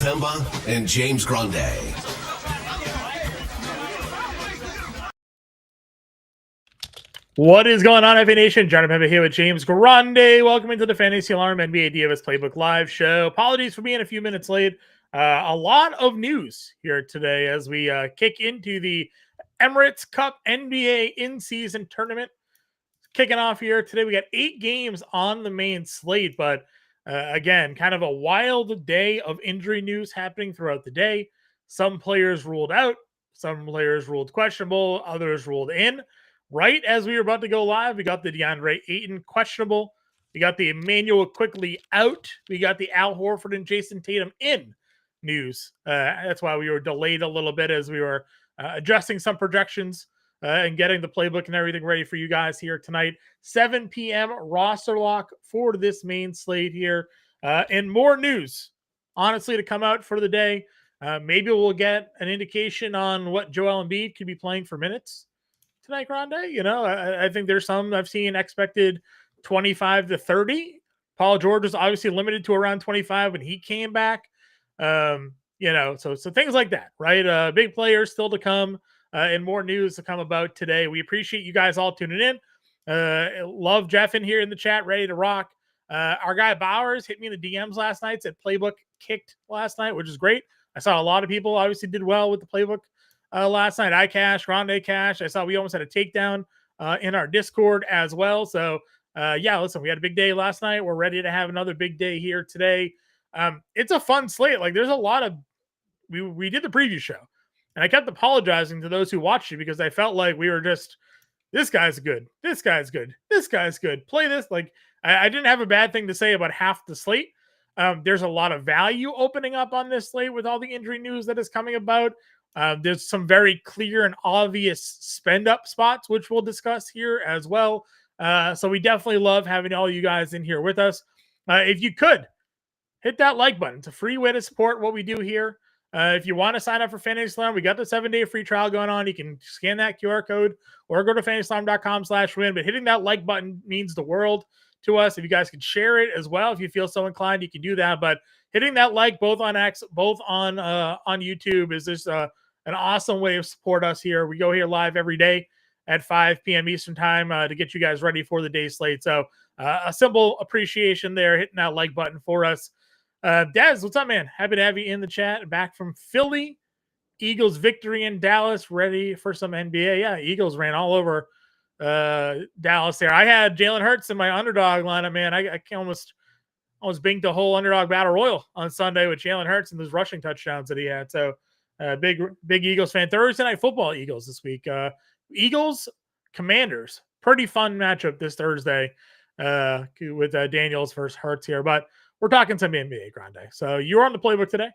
Impemba and James Grande. What is going on, FANation? John Impemba here with James Grande. Welcome into the Fantasy Alarm NBA DFS Playbook Live show. Apologies for being a few minutes late. A lot of news here today as we kick into the Emirates Cup NBA in-season tournament. Kicking off here today, we got 8 games on the main slate, but again, kind of a wild day of injury news happening throughout the day. Some players ruled out, some players ruled questionable, others ruled in. Right as we were about to go live, we got the DeAndre Ayton questionable. We got the Emmanuel quickly out. We got the Al Horford and Jason Tatum in news. That's why we were delayed a little bit as we were adjusting some projections and getting the playbook and everything ready for you guys here tonight. 7 p.m. roster lock for this main slate here. And more news, honestly, to come out for the day. Maybe we'll get an indication on what Joel Embiid could be playing for minutes tonight, Grande. You know, I think there's some I've seen expected 25 to 30. Paul George was obviously limited to around 25 when he came back. You know, so things like that, right? Big players still to come. And more news to come about today. We appreciate you guys all tuning in. Love Jeff in here in the chat, ready to rock. Our guy Bowers hit me in the DMs last night, said playbook kicked last night, which is great. I saw a lot of people obviously did well with the playbook last night. I Cash, Grande Cash. I saw we almost had a takedown in our Discord as well. So, yeah, listen, we had a big day last night. We're ready to have another big day here today. It's a fun slate. Like, there's a lot of we did the preview show. And I kept apologizing to those who watched it because I felt like we were just, this guy's good. This guy's good. This guy's good. Play this. Like, I didn't have a bad thing to say about half the slate. There's a lot of value opening up on this slate with all the injury news that is coming about. There's some very clear and obvious spend up spots, which we'll discuss here as well. So we definitely love having all you guys in here with us. If you could, hit that like button. It's a free way to support what we do here. If you want to sign up for Fantasy Slam, we got the 7-day free trial going on. You can scan that QR code or go to fantasyslam.com/win. But hitting that like button means the world to us. If you guys could share it as well, if you feel so inclined, you can do that. But hitting that like both on X, both on YouTube is just an awesome way to support us here. We go here live every day at 5 p.m. Eastern time to get you guys ready for the day slate. So a simple appreciation there, hitting that like button for us. Dez, what's up, man? Happy to have you in the chat. Back from Philly. Eagles victory in Dallas. Ready for some NBA. Yeah, Eagles ran all over Dallas there. I had Jalen Hurts in my underdog lineup, man. I almost binked a whole underdog battle royal on Sunday with Jalen Hurts and those rushing touchdowns that he had. So big Eagles fan. Thursday night football Eagles this week. Eagles Commanders. Pretty fun matchup this Thursday with Daniels versus Hurts here. But we're talking some NBA, Grande. So you're on the playbook today.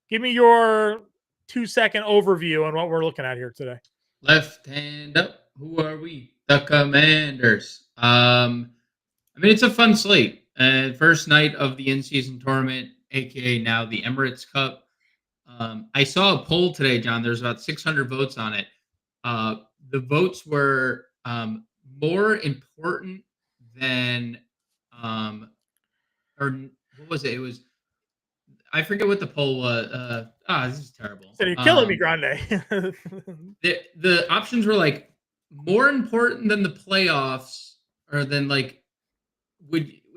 Give me your 2-second overview on what we're looking at here today. Left hand up. Who are we? The Commanders. I mean, it's a fun slate. First night of the in-season tournament, aka now the Emirates Cup. I saw a poll today, John. There's about 600 votes on it. The votes were more important than or what was it? It was, I forget what the poll was. This is terrible. So you're killing me, Grande. the options were like more important than the playoffs, or than like,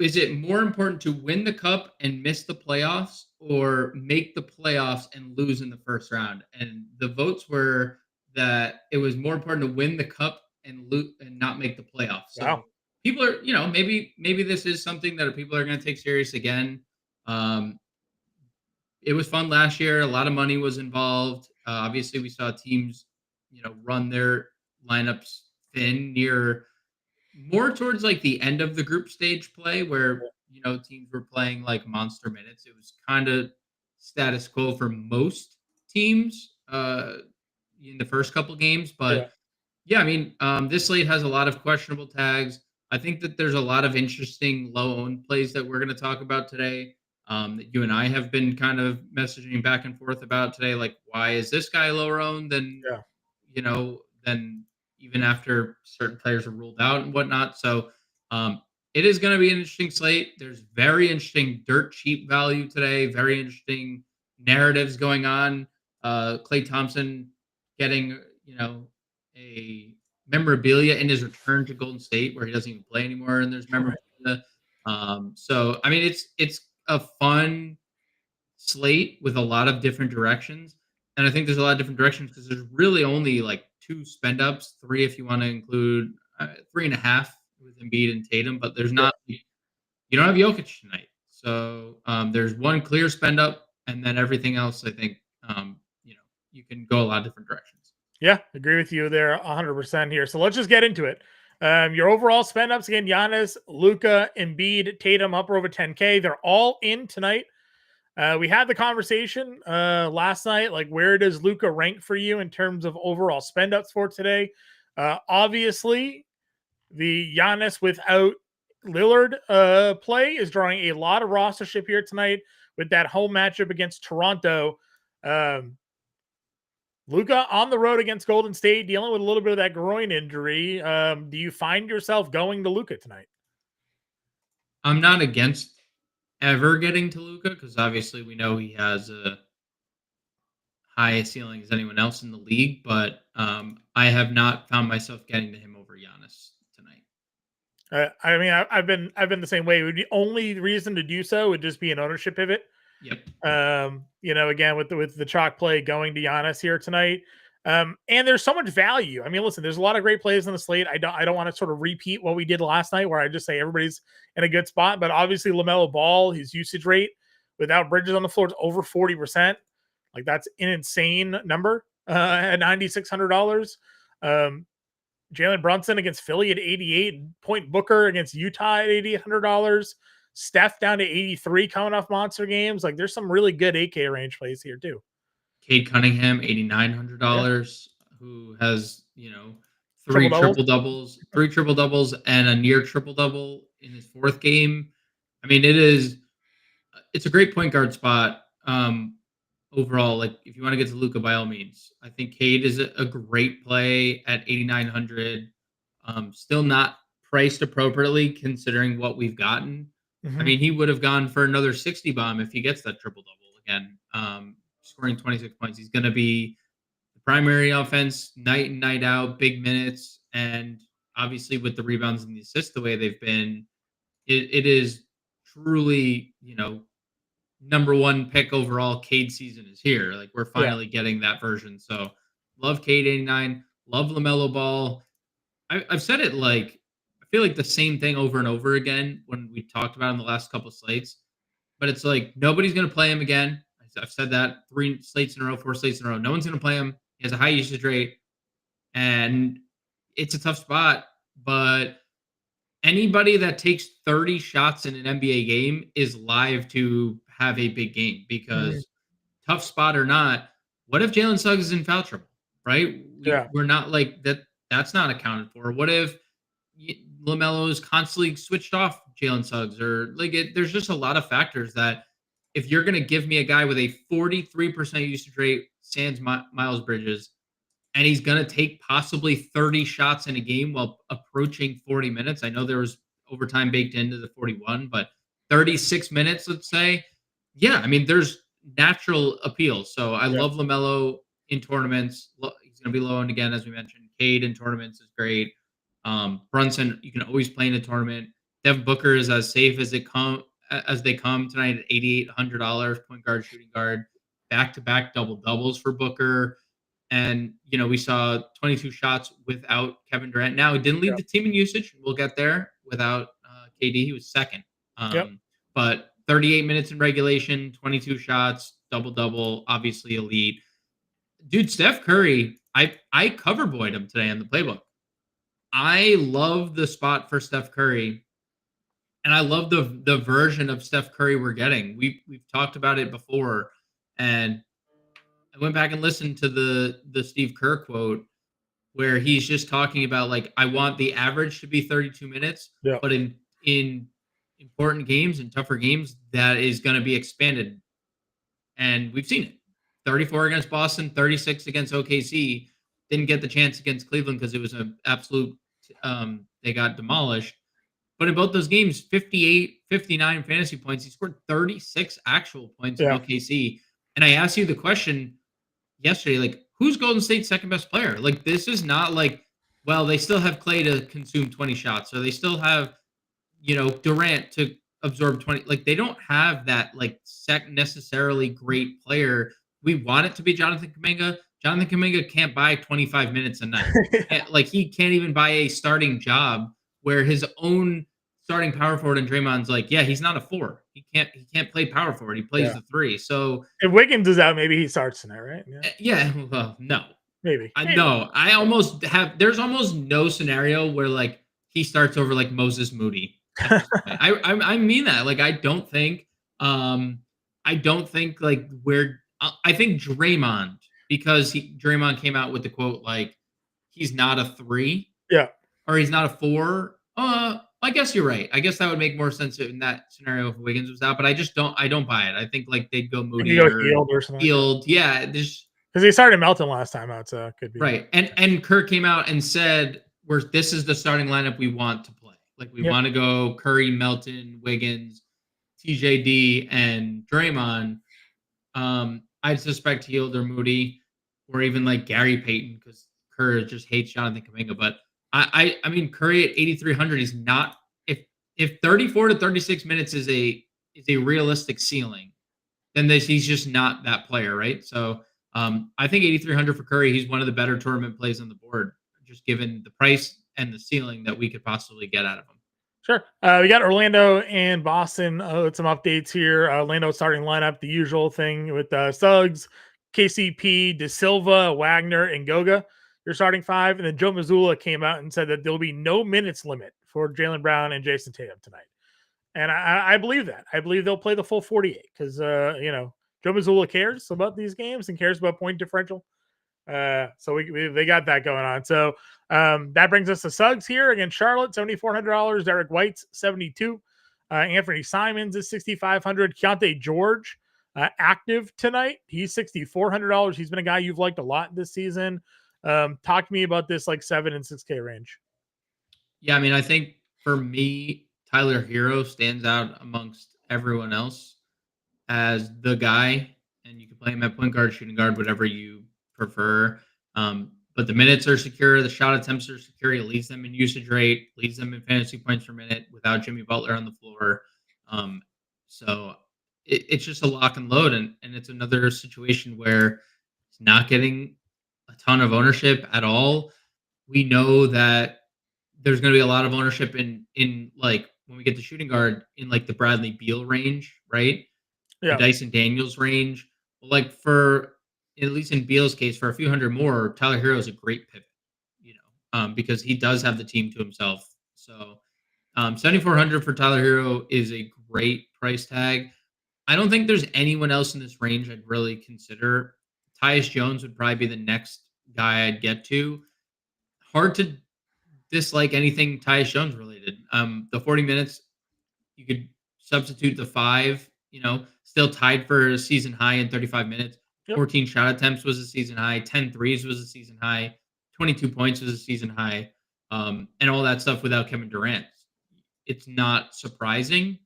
is it more important to win the cup and miss the playoffs, or make the playoffs and lose in the first round? And the votes were that it was more important to win the cup and lose and not make the playoffs. So wow. People are, maybe this is something that people are going to take serious again. It was fun last year. A lot of money was involved. Obviously, we saw teams, run their lineups thin near more towards like the end of the group stage play, where teams were playing like monster minutes. It was kind of status quo for most teams in the first couple games, but yeah, I mean, this slate has a lot of questionable tags. I think that there's a lot of interesting low-owned plays that we're going to talk about today. That you and I have been kind of messaging back and forth about today. Like, why is this guy lower owned than, than even after certain players are ruled out and whatnot. So it is going to be an interesting slate. There's very interesting dirt cheap value today. Very interesting narratives going on. Klay Thompson getting, a memorabilia in his return to Golden State where he doesn't even play anymore, and there's memorabilia. So I mean, it's a fun slate with a lot of different directions, and I think there's a lot of different directions because there's really only like 2 spend ups, 3 if you want to include 3.5 with Embiid and Tatum, but there's not. You don't have Jokic tonight, so there's one clear spend up, and then everything else. I think you can go a lot of different directions. Yeah, agree with you there 100% here. So let's just get into it. Your overall spend ups again: Giannis, Luka, Embiid, Tatum, up over 10K. They're all in tonight. We had the conversation last night, like where does Luka rank for you in terms of overall spend ups for today? Obviously, the Giannis without Lillard play is drawing a lot of rostership here tonight with that home matchup against Toronto. Luka on the road against Golden State, dealing with a little bit of that groin injury. Do you find yourself going to Luka tonight? I'm not against ever getting to Luka because obviously we know he has a high ceiling as anyone else in the league, but I have not found myself getting to him over Giannis tonight. I mean, I've been the same way. It would be only reason to do so would just be an ownership pivot. Yep. Again with the chalk play going to Giannis here tonight. And there's so much value. I mean, listen, there's a lot of great plays on the slate. I don't want to sort of repeat what we did last night where I just say everybody's in a good spot, but obviously Lamelo Ball, his usage rate without Bridges on the floor is over 40%. Like that's an insane number at $9,600. Jalen Brunson against Philly at 88, Point Booker against Utah at $8,800. Steph down to 83 coming off monster games. Like there's some really good 8K range plays here too. Cade Cunningham, $8,900, who has, 3 triple doubles and a near triple double in his 4th game. I mean, it's a great point guard spot. Overall, like if you want to get to Luka, by all means, I think Cade is a great play at 8,900. Still not priced appropriately considering what we've gotten. Mm-hmm. I mean, he would have gone for another 60 bomb if he gets that triple double again. Scoring 26 points. He's going to be the primary offense night in, night out, big minutes. And obviously with the rebounds and the assists the way they've been, it is truly, number 1 pick overall. Cade season is here. Like we're finally getting that version. So love Cade 89, love LaMelo Ball. I've said it like, I feel like the same thing over and over again when we talked about in the last couple of slates, but it's like, nobody's going to play him again. I've said that 3 slates in a row, 4 slates in a row. No one's going to play him. He has a high usage rate and it's a tough spot, but anybody that takes 30 shots in an NBA game is live to have a big game because tough spot or not, what if Jalen Suggs is in foul trouble, right? We're not like that. That's not accounted for. What if LaMelo is constantly switched off Jalen Suggs or there's just a lot of factors that if you're going to give me a guy with a 43% usage rate, sans Miles Bridges, and he's going to take possibly 30 shots in a game while approaching 40 minutes. I know there was overtime baked into the 41, but 36 minutes, let's say. Yeah, I mean, there's natural appeal. So I love LaMelo in tournaments. He's going to be low end again, as we mentioned. Cade in tournaments is great. Brunson, you can always play in a tournament. Devin Booker is as safe as they come tonight at $8,800. Point guard, shooting guard, back-to-back double-doubles for Booker. And, we saw 22 shots without Kevin Durant. Now, he didn't lead the team in usage. We'll get there. Without KD, he was second. But 38 minutes in regulation, 22 shots, double-double, obviously elite. Dude, Steph Curry, I cover boyed him today in the playbook. I love the spot for Steph Curry. And I love the version of Steph Curry we're getting. We've talked about it before. And I went back and listened to the Steve Kerr quote where he's just talking about like, I want the average to be 32 minutes, but in important games and tougher games, that is going to be expanded. And we've seen it. 34 against Boston, 36 against OKC. Didn't get the chance against Cleveland because it was an absolute, they got demolished. But in both those games, 58, 59 fantasy points. He scored 36 actual points in OKC. And I asked you the question yesterday, like, who's Golden State's second best player? Like, this is not like, well, they still have Clay to consume 20 shots, or they still have, Durant to absorb 20. Like, they don't have that, like, necessarily great player. We want it to be Jonathan Kuminga. Jonathan Kuminga can't buy 25 minutes a night. Like, he can't even buy a starting job where his own starting power forward and Draymond's like, yeah, he's not a four. He can't play power forward. He plays Yeah. the three. So If Wiggins is out, maybe he starts tonight, right? yeah, well, no. Maybe. No, I almost have. There's almost no scenario where like he starts over like Moses Moody at this point. I mean that. Like I don't think like I think Draymond, because Draymond came out with the quote like he's not a three Yeah. or he's not a four. I guess you're right. I guess that would make more sense in that scenario if Wiggins was out, but I don't buy it. I think like they'd go Moody Go or Hield or something. Hield. Yeah, there's because they started Melton last time out, so it could be right. And Kirk came out and said, this is the starting lineup we want to play. Like we want to go Curry, Melton, Wiggins, TJD, and Draymond. I'd suspect Hield or Moody, or even like Gary Payton, because Kerr just hates Jonathan Kuminga. But I mean Curry at 8,300 is not, if 34 to 36 minutes is a realistic ceiling, then he's just not that player, right? So I think 8,300 for Curry, he's one of the better tournament plays on the board, just given the price and the ceiling that we could possibly get out of him. Sure. We got Orlando and Boston with some updates here. Orlando starting lineup, the usual thing with Suggs, KCP, De Silva, Wagner, and Goga. Your starting five. And then Joe Mazzulla came out and said that there'll be no minutes limit for Jaylen Brown and Jason Tatum tonight. And I believe that. I believe they'll play the full 48 because, Joe Mazzulla cares about these games and cares about point differential. So they got that going on. So that brings us to Suggs here against Charlotte, $7,400. Derek White's $72. Anthony Simons is $6,500. Keontae George active tonight. He's $6,400. He's been a guy you've liked a lot this season. Talk to me about this like 7 and 6K range. Yeah, I mean, I think for me, Tyler Hero stands out amongst everyone else as the guy, and you can play him at point guard, shooting guard, whatever you prefer. But the minutes are secure, the shot attempts are secure. He leads them in usage rate, leads them in fantasy points per minute without Jimmy Butler on the floor. So it's just a lock and load, and it's another situation where he's not getting a ton of ownership at all. We know that there's going to be a lot of ownership in like when we get to shooting guard in like the Bradley Beal range, right? Yeah. The Dyson Daniels range. Like for, at least in Beal's case, for a few hundred more, Tyler Hero is a great pivot, because he does have the team to himself. So 7,400 for Tyler Hero is a great price tag. I don't think there's anyone else in this range I'd really consider. Tyus Jones would probably be the next guy I'd get to. Hard to dislike anything Tyus Jones related. The 40 minutes, you could substitute the 5, still tied for a season high in 35 minutes. 14 shot attempts was a season high. 10 threes was a season high. 22 points was a season high. And all that stuff without Kevin Durant. It's not surprising,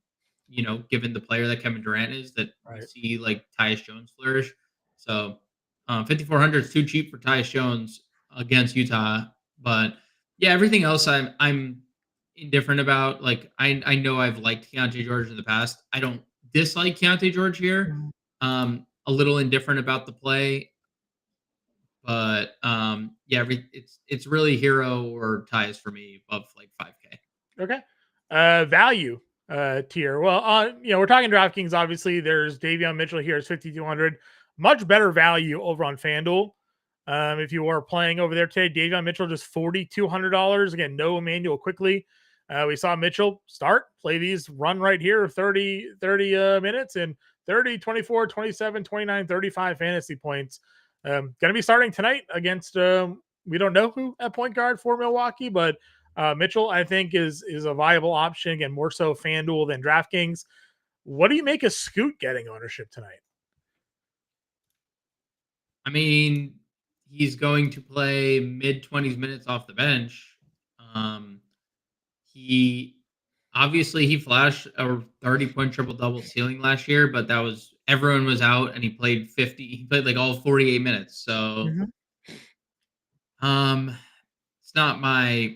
given the player that Kevin Durant is, that we see like Tyus Jones flourish. So 5,400 is too cheap for Tyus Jones against Utah. But yeah, everything else I'm indifferent about. Like I know I've liked Keontae George in the past. I don't dislike Keontae George here. A little indifferent about the play, but it's really Hero or Tyus for me above like 5K. Okay. Value tier. Well, we're talking DraftKings. Obviously, there's Davion Mitchell here is 5,200. Much better value over on FanDuel. If you are playing over there today, Davion Mitchell just $4,200. Again, no Emmanuel quickly. We saw Mitchell play these, run right here, 30 minutes and 30, 24, 27, 29, 35 fantasy points. Going to be starting tonight against, we don't know who at point guard for Milwaukee, but Mitchell, I think, is a viable option. Again, more so FanDuel than DraftKings. What do you make of Scoot getting ownership tonight? I mean, he's going to play mid-20s minutes off the bench. He flashed a 30-point triple-double ceiling last year, but that was everyone was out and he played 50. He played like all 48 minutes. So, it's not my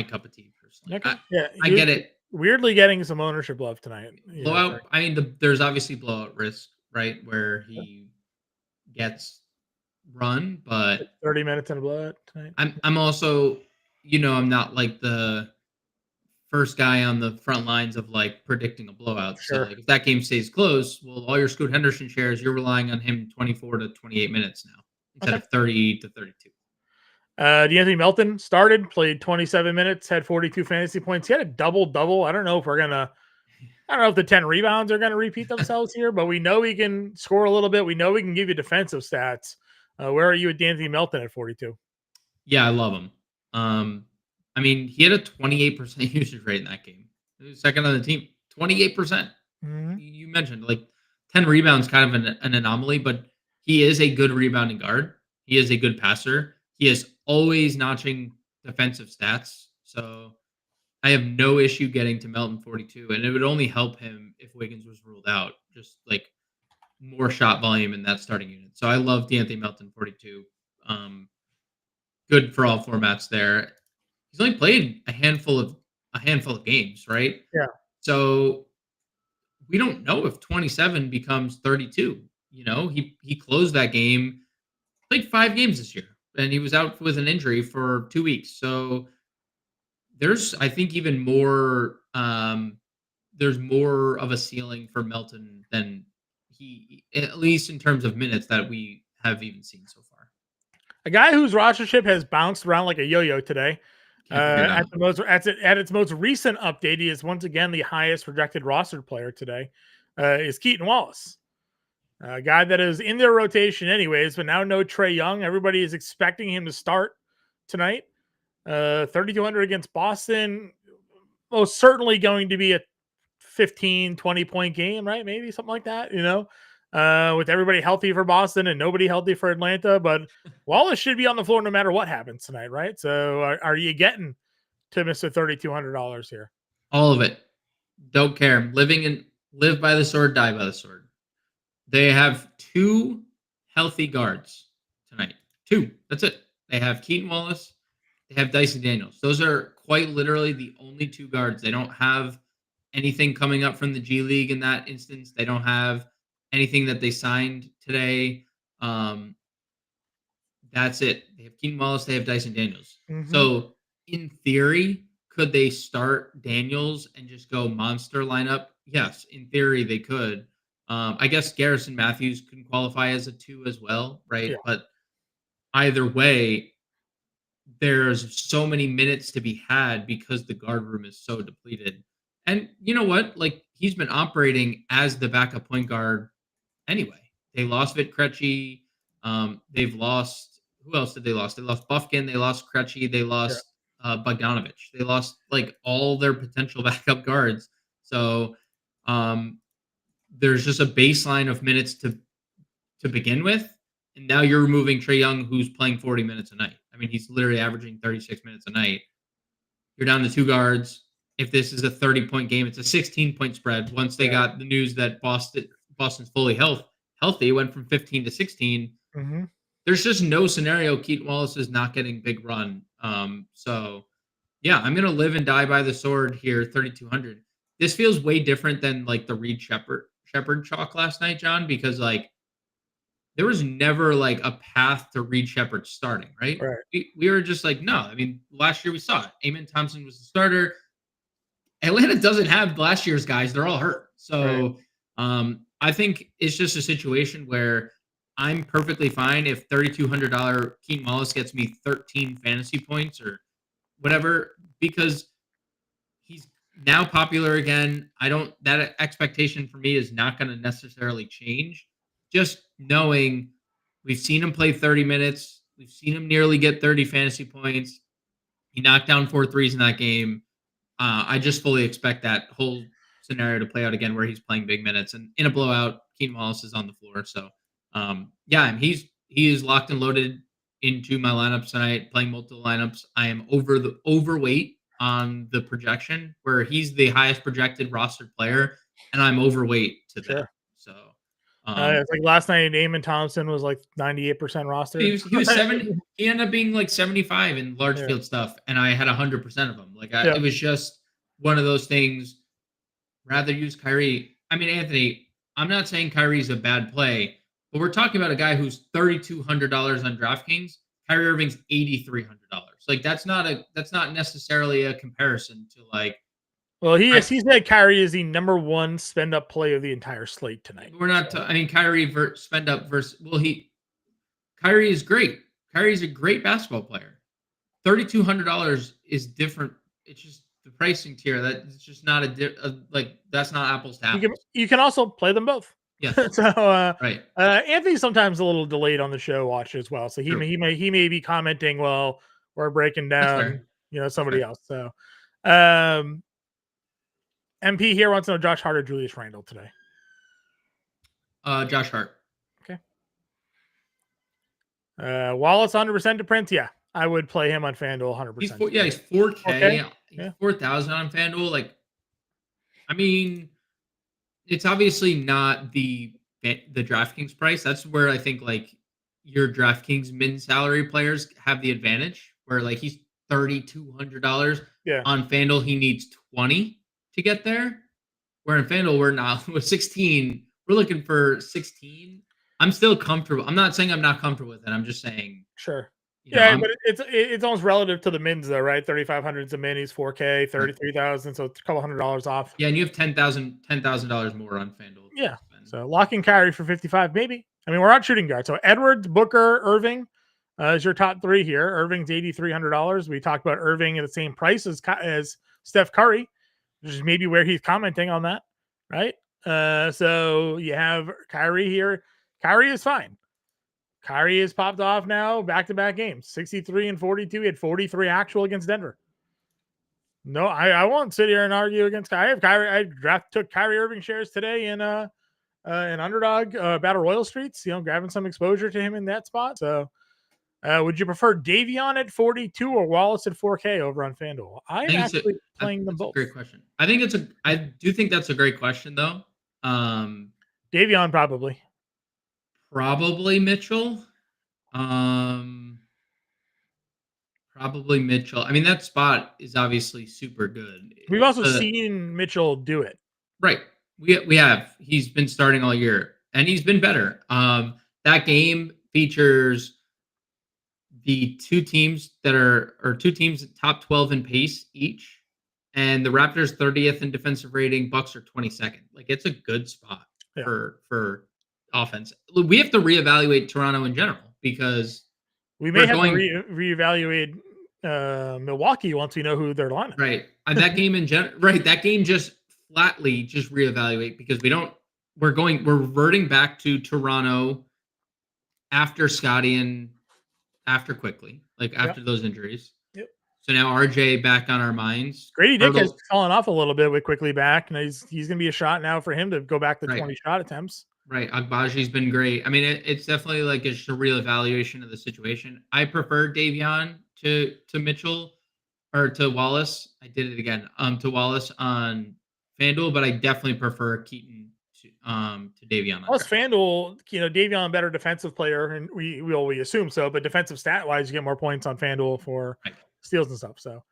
cup of tea personally. Okay. Yeah, I get it. Weirdly getting some ownership love tonight. Blowout. I mean, there's obviously blowout risk, right? Where he gets run, but 30 minutes in a blowout tonight. I'm also, I'm not like the first guy on the front lines of like predicting a blowout. Sure. So like if that game stays close, well, all your Scoot Henderson shares, you're relying on him 24 to 28 minutes now instead of 30 to 32. D'Anthony Melton started, played 27 minutes, had 42 fantasy points. He had a double-double. I don't know if the 10 rebounds are going to repeat themselves here, but we know he can score a little bit. We know we can give you defensive stats. Where are you with D'Anthony Melton at 42? Yeah, I love him. I mean, he had a 28% usage rate in that game. He was second on the team. 28%. You mentioned like 10 rebounds, kind of an anomaly, but he is a good rebounding guard. He is a good passer. He is always notching defensive stats. So I have no issue getting to Melton 42, and it would only help him if Wiggins was ruled out. Just like more shot volume in that starting unit. So I love D'Anthony Melton 42. Good for all formats there. He's only played a handful of games, right? Yeah. So we don't know if 27 becomes 32. He closed that game, played 5 games this year, and he was out with an injury for 2 weeks. So there's, I think, even more. There's more of a ceiling for Melton than he, at least in terms of minutes, that we have even seen so far. A guy whose rostership has bounced around like a yo-yo today. At its most recent update, he is once again the highest projected rostered player today. Is Keaton Wallace, a guy that is in their rotation anyways, but now no Trae Young. Everybody is expecting him to start tonight. 3,200 against Boston. Most certainly going to be a 15, 20-point game, right? Maybe something like that, with everybody healthy for Boston and nobody healthy for Atlanta. But Wallace should be on the floor no matter what happens tonight, right? So are you getting to Mr. $3,200 here? All of it. Don't care. Live by the sword, die by the sword. They have 2 healthy guards tonight. 2. That's it. They have Keaton Wallace. They have Dyson Daniels. Those are quite literally the only 2 guards. They don't have anything coming up from the G League in that instance. They don't have anything that they signed today. That's it. They have Keaton Wallace. They have Dyson Daniels. So in theory, could they start Daniels and just go monster lineup? Yes, in theory they could. I guess Garrison Matthews can qualify as a 2 as well, right? Yeah. But either way, there's so many minutes to be had because the guard room is so depleted. And you know what? Like, he's been operating as the backup point guard anyway. They lost Vit Krejci. They've lost, who else did they lost? They lost Bufkin. They lost Krejci. They lost Bogdanovic. They lost like all their potential backup guards. So there's just a baseline of minutes to begin with. And now you're removing Trae Young, who's playing 40 minutes a night. I mean, he's literally averaging 36 minutes a night. You're down to 2 guards. If this is a 30-point game, it's a 16-point spread. Once they got the news that Boston's fully healthy, it went from 15 to 16. There's just no scenario Keaton Wallace is not getting big run. So, yeah, I'm going to live and die by the sword here, 3,200. This feels way different than, like, the Reed Shepherd chalk last night, John, because, like, there was never, like, a path to Reed Shepherd starting, right? We were just like, no. I mean, last year we saw it. Amen Thompson was the starter. Atlanta doesn't have last year's guys. They're all hurt. So I think it's just a situation where I'm perfectly fine if $3,200 Keaton Wallace gets me 13 fantasy points or whatever, because he's now popular again. That expectation for me is not going to necessarily change. Just knowing we've seen him play 30 minutes. We've seen him nearly get 30 fantasy points. He knocked down 4 threes in that game. I just fully expect that whole scenario to play out again where he's playing big minutes. And in a blowout, Keaton Wallace is on the floor. So, he is locked and loaded into my lineups tonight, playing multiple lineups. I am overweight on the projection, where he's the highest projected rostered player, and I'm overweight to that. So It's like last night, Eamon Thompson was like 98% roster. He was 70. He ended up being like 75 in large Yeah. field stuff, and I had 100% of them. Like Yeah. it was just one of those things. Rather use Kyrie. I mean, Anthony, I'm not saying Kyrie's a bad play, but we're talking about a guy who's $3,200 on DraftKings. Kyrie Irving's $8,300. Like that's not necessarily a comparison to like. Well, he said Kyrie is the number one spend up play of the entire slate tonight. We're not. I mean, Kyrie spend up versus. Well, Kyrie is great. Kyrie's a great basketball player. $3,200 is different. It's just the pricing tier. That's just not like that's not apples to apples. You can also play them both. Yes. So right. Anthony's sometimes a little delayed on the show watch as well. So he may be commenting while we're breaking down somebody else. So MP here wants to know Josh Hart or Julius Randle today. Josh Hart. Okay. Wallace 100% to Prince. Yeah, I would play him on FanDuel 100%. He's 4K. Okay. He's 4,000 on FanDuel. Like, I mean, it's obviously not the DraftKings price. That's where I think like your DraftKings min salary players have the advantage. Where like he's $3,200. Yeah. On FanDuel, he needs 20 to get there. Where in FanDuel, we're not with 16. We're looking for 16. I'm still comfortable. I'm not saying I'm not comfortable with it. I'm just saying. Sure. But it's almost relative to the mins though, right? 3,500 is a min. He's 4K, 33,000, so it's a couple $100 off. Yeah, and you have $10,000 more on FanDuel. Yeah. So locking Kyrie for 55, maybe. I mean, we're on shooting guard. So Edwards, Booker, Irving is your top three here. Irving's $8,300. We talked about Irving at the same price as Steph Curry, which is maybe where he's commenting on that, right? So you have Kyrie here. Kyrie is fine. Kyrie has popped off now, back-to-back games, 63 and 42. He had 43 actual against Denver. No, I won't sit here and argue against Kyrie. I took Kyrie Irving shares today in Underdog Battle Royal Streets, grabbing some exposure to him in that spot. So would you prefer Davion at 42 or Wallace at 4K over on FanDuel? I'm actually playing them both. Great question. I do think that's a great question though. Davion probably. Probably Mitchell. Probably Mitchell. I mean, that spot is obviously super good. We've also seen Mitchell do it. Right. We have. He's been starting all year, and he's been better. That game features the two teams top 12 in pace each, and the Raptors 30th in defensive rating. Bucks are 22nd. Like it's a good spot for offense. We have to reevaluate Toronto in general because we may have to reevaluate Milwaukee once we know who their lineup. Right, and that game in general. Right, that game just flatly just reevaluate because we're reverting back to Toronto after Scotty and after Quickly, like after those injuries. Yep. So now RJ back on our minds. Grady Dick has fallen off a little bit with Quickly back, and he's going to be a shot now for him to go back to 20 shot attempts. Right. Agbaji's been great. I mean, it's definitely like it's just a real evaluation of the situation. I prefer Davion to Mitchell or to Wallace. I did it again. To Wallace on FanDuel, but I definitely prefer Keaton to Davion. Plus FanDuel, Davion better defensive player, and we assume so, but defensive stat wise, you get more points on FanDuel for steals and stuff. So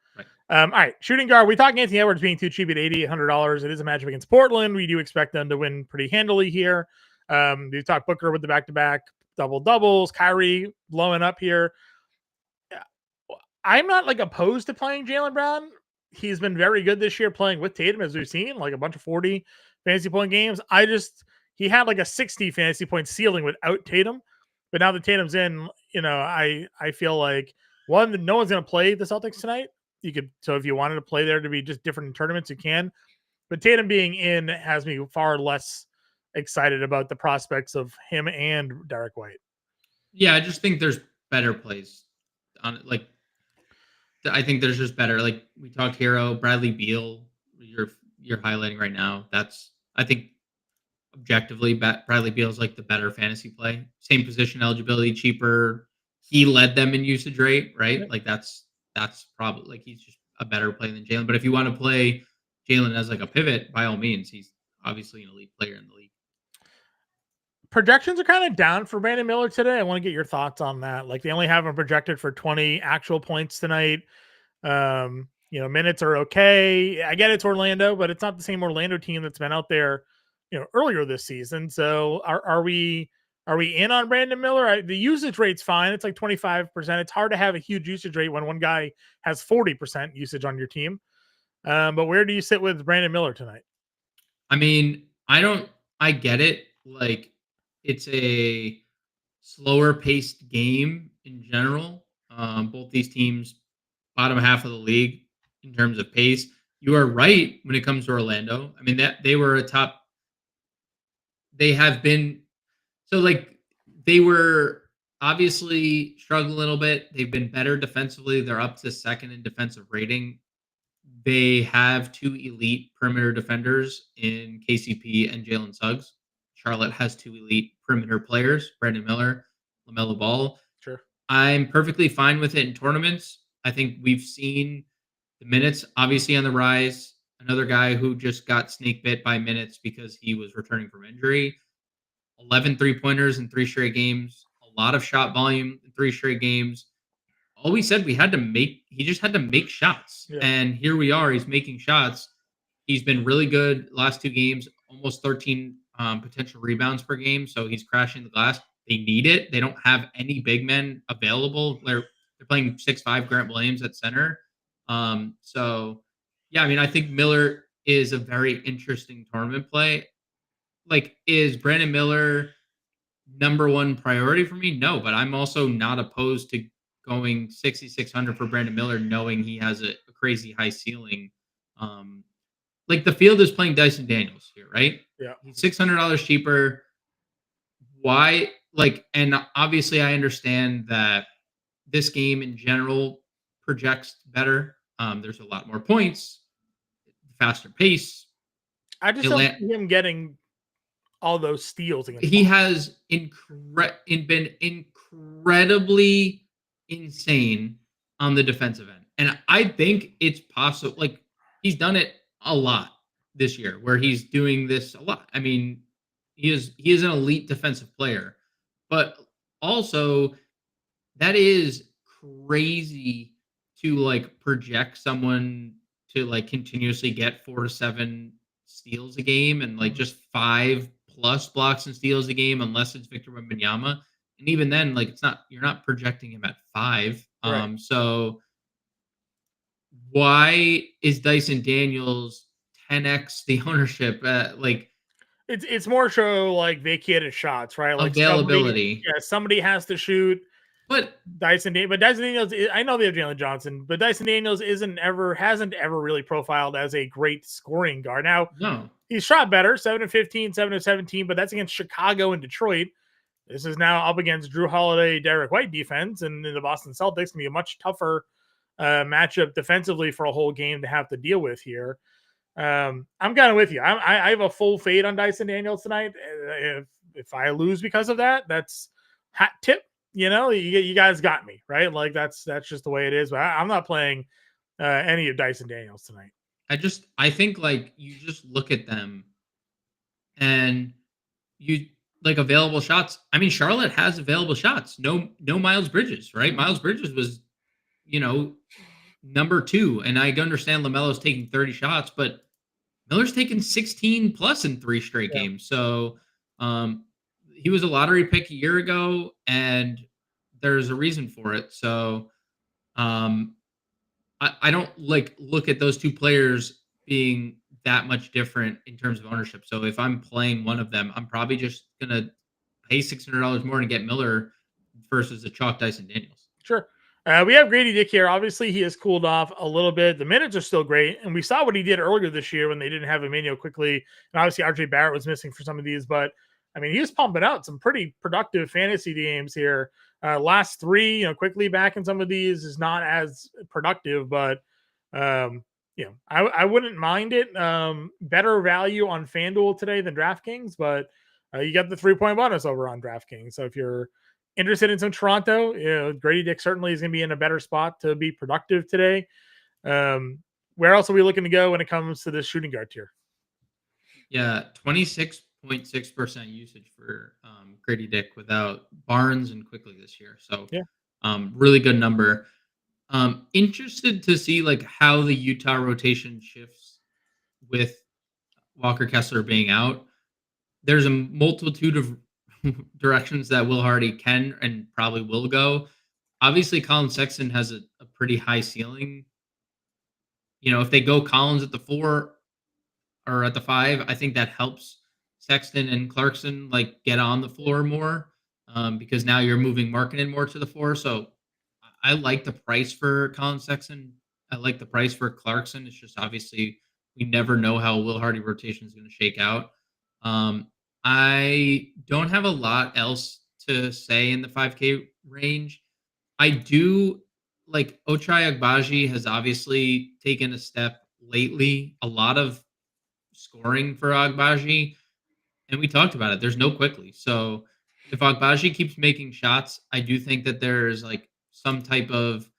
all right, shooting guard. We talked Anthony Edwards being too cheap at $8,800. It is a matchup against Portland. We do expect them to win pretty handily here. We talked Booker with the back-to-back doubles. Kyrie blowing up here. I'm not like opposed to playing Jaylen Brown. He's been very good this year playing with Tatum, as we've seen, like a bunch of 40 fantasy point games. He had like a 60 fantasy point ceiling without Tatum, but now that Tatum's in, I feel like one, no one's going to play the Celtics tonight. So if you wanted to play there to be just different in tournaments, you can. But Tatum being in has me far less excited about the prospects of him and Derek White. Yeah, I just think there's better plays on it. Like, I think there's just better. Like we talked Hero, Bradley Beal. You're highlighting right now. I think objectively, Bradley Beal is like the better fantasy play. Same position eligibility, cheaper. He led them in usage rate, right? Yep. Like that's probably like he's just a better play than Jaylen. But if you want to play Jaylen as like a pivot, by all means, he's obviously an elite player in the league. projections are kind of down for Brandon Miller today. I want to get your thoughts on that. Like they only have him projected for 20 actual points tonight. Minutes are okay. I get it's Orlando, but it's not the same Orlando team that's been out there, earlier this season. So are we in on Brandon Miller? The usage rate's fine. It's like 25%. It's hard to have a huge usage rate when one guy has 40% usage on your team. But where do you sit with Brandon Miller tonight? I mean, I get it. Like, it's a slower paced game in general. Both these teams, bottom half of the league in terms of pace. You are right when it comes to Orlando. I mean, that they have been, so like they were obviously struggling a little bit. They've been better defensively. They're up to second in defensive rating. They have two elite perimeter defenders in KCP and Jalen Suggs. Charlotte has two elite perimeter players, Brandon Miller, Lamelo Ball. Sure. I'm perfectly fine with it in tournaments. I think we've seen the minutes obviously on the rise. Another guy who just got snake bit by minutes because he was returning from injury. 11 3-pointers in 3 straight games. A lot of shot volume in 3 straight games. All we said he just had to make shots. Yeah. And here we are. He's making shots. He's been really good last 2 games, almost 13 potential rebounds per game. So he's crashing the glass. They need it. They don't have any big men available. They're playing 6'5" Grant Williams at center. So yeah, I mean, I think Miller is a very interesting tournament play. Like, is Brandon Miller number one priority for me? No, but I'm also not opposed to going 6,600 for Brandon Miller, knowing he has a crazy high ceiling. Like the field is playing Dyson Daniels here, right? Yeah. He's $600 cheaper. Why? Like, and obviously I understand that this game in general projects better. There's a lot more points, faster pace. I just don't see him getting all those steals against he has been incredibly insane on the defensive end. And I think it's possible, like he's done it a lot this year where he's doing this a lot. I mean, he is an elite defensive player, but also that is crazy to like project someone to like continuously get 4 to 7 steals a game and like just 5+ blocks and steals a game, unless it's Victor Wembanyama. And even then, like you're not projecting him at 5. Right. So why is Dyson Daniels 10x the ownership? Like it's more so like vacated shots, right? Like availability. Somebody has to shoot. But Dyson Daniels, I know they have Jalen Johnson, but Dyson Daniels hasn't ever really profiled as a great scoring guard. Now, no, he's shot better, 7-15, 7-17, but that's against Chicago and Detroit. This is now up against Drew Holiday, Derek White defense, and the Boston Celtics can be a much tougher matchup defensively for a whole game to have to deal with here. I'm kind of with you. I have a full fade on Dyson Daniels tonight. If I lose because of that, that's hat tip. You guys got me, right? Like that's just the way it is. But I'm not playing any of Dyson Daniels tonight. I think like you just look at them and you like available shots. I mean, Charlotte has available shots. No Miles Bridges, right? Miles Bridges was, number 2. And I understand LaMelo's taking 30 shots, but Miller's taken 16 plus in 3 straight games. So he was a lottery pick a year ago, and there's a reason for it. So I don't like look at those 2 players being that much different in terms of ownership. So if I'm playing one of them, I'm probably just gonna pay $600 more to get Miller versus the chalk Dyson Daniels. Sure. We have Grady Dick here. Obviously, he has cooled off a little bit. The minutes are still great, and we saw what he did earlier this year when they didn't have Emmanuel quickly, and obviously RJ Barrett was missing for some of these. But I mean, he was pumping out some pretty productive fantasy games here. Last 3, quickly back in some of these is not as productive, but I wouldn't mind it. Better value on FanDuel today than DraftKings, but you got the 3-point bonus over on DraftKings. So if you're interested in some Toronto, Grady Dick certainly is going to be in a better spot to be productive today. Where else are we looking to go when it comes to this shooting guard tier? Yeah, 26 0.6% usage for Grady Dick without Barnes and Quickly this year. So Yeah. really good number. Interested to see like how the Utah rotation shifts with Walker Kessler being out. There's a multitude of directions that Will Hardy can and probably will go. Obviously, Colin Sexton has a pretty high ceiling. If they go Collins at the 4 or at the 5, I think that helps Sexton and Clarkson like get on the floor more because now you're moving Markkanen more to the 4. So I like the price for Colin Sexton. I like the price for Clarkson. It's just obviously we never know how Will Hardy rotation is going to shake out. I don't have a lot else to say in the 5K range. I do like Ochai Agbaji has obviously taken a step lately. A lot of scoring for Agbaji, and we talked about it. There's no Quickly. So if Agbaji keeps making shots, I do think that there's like some type of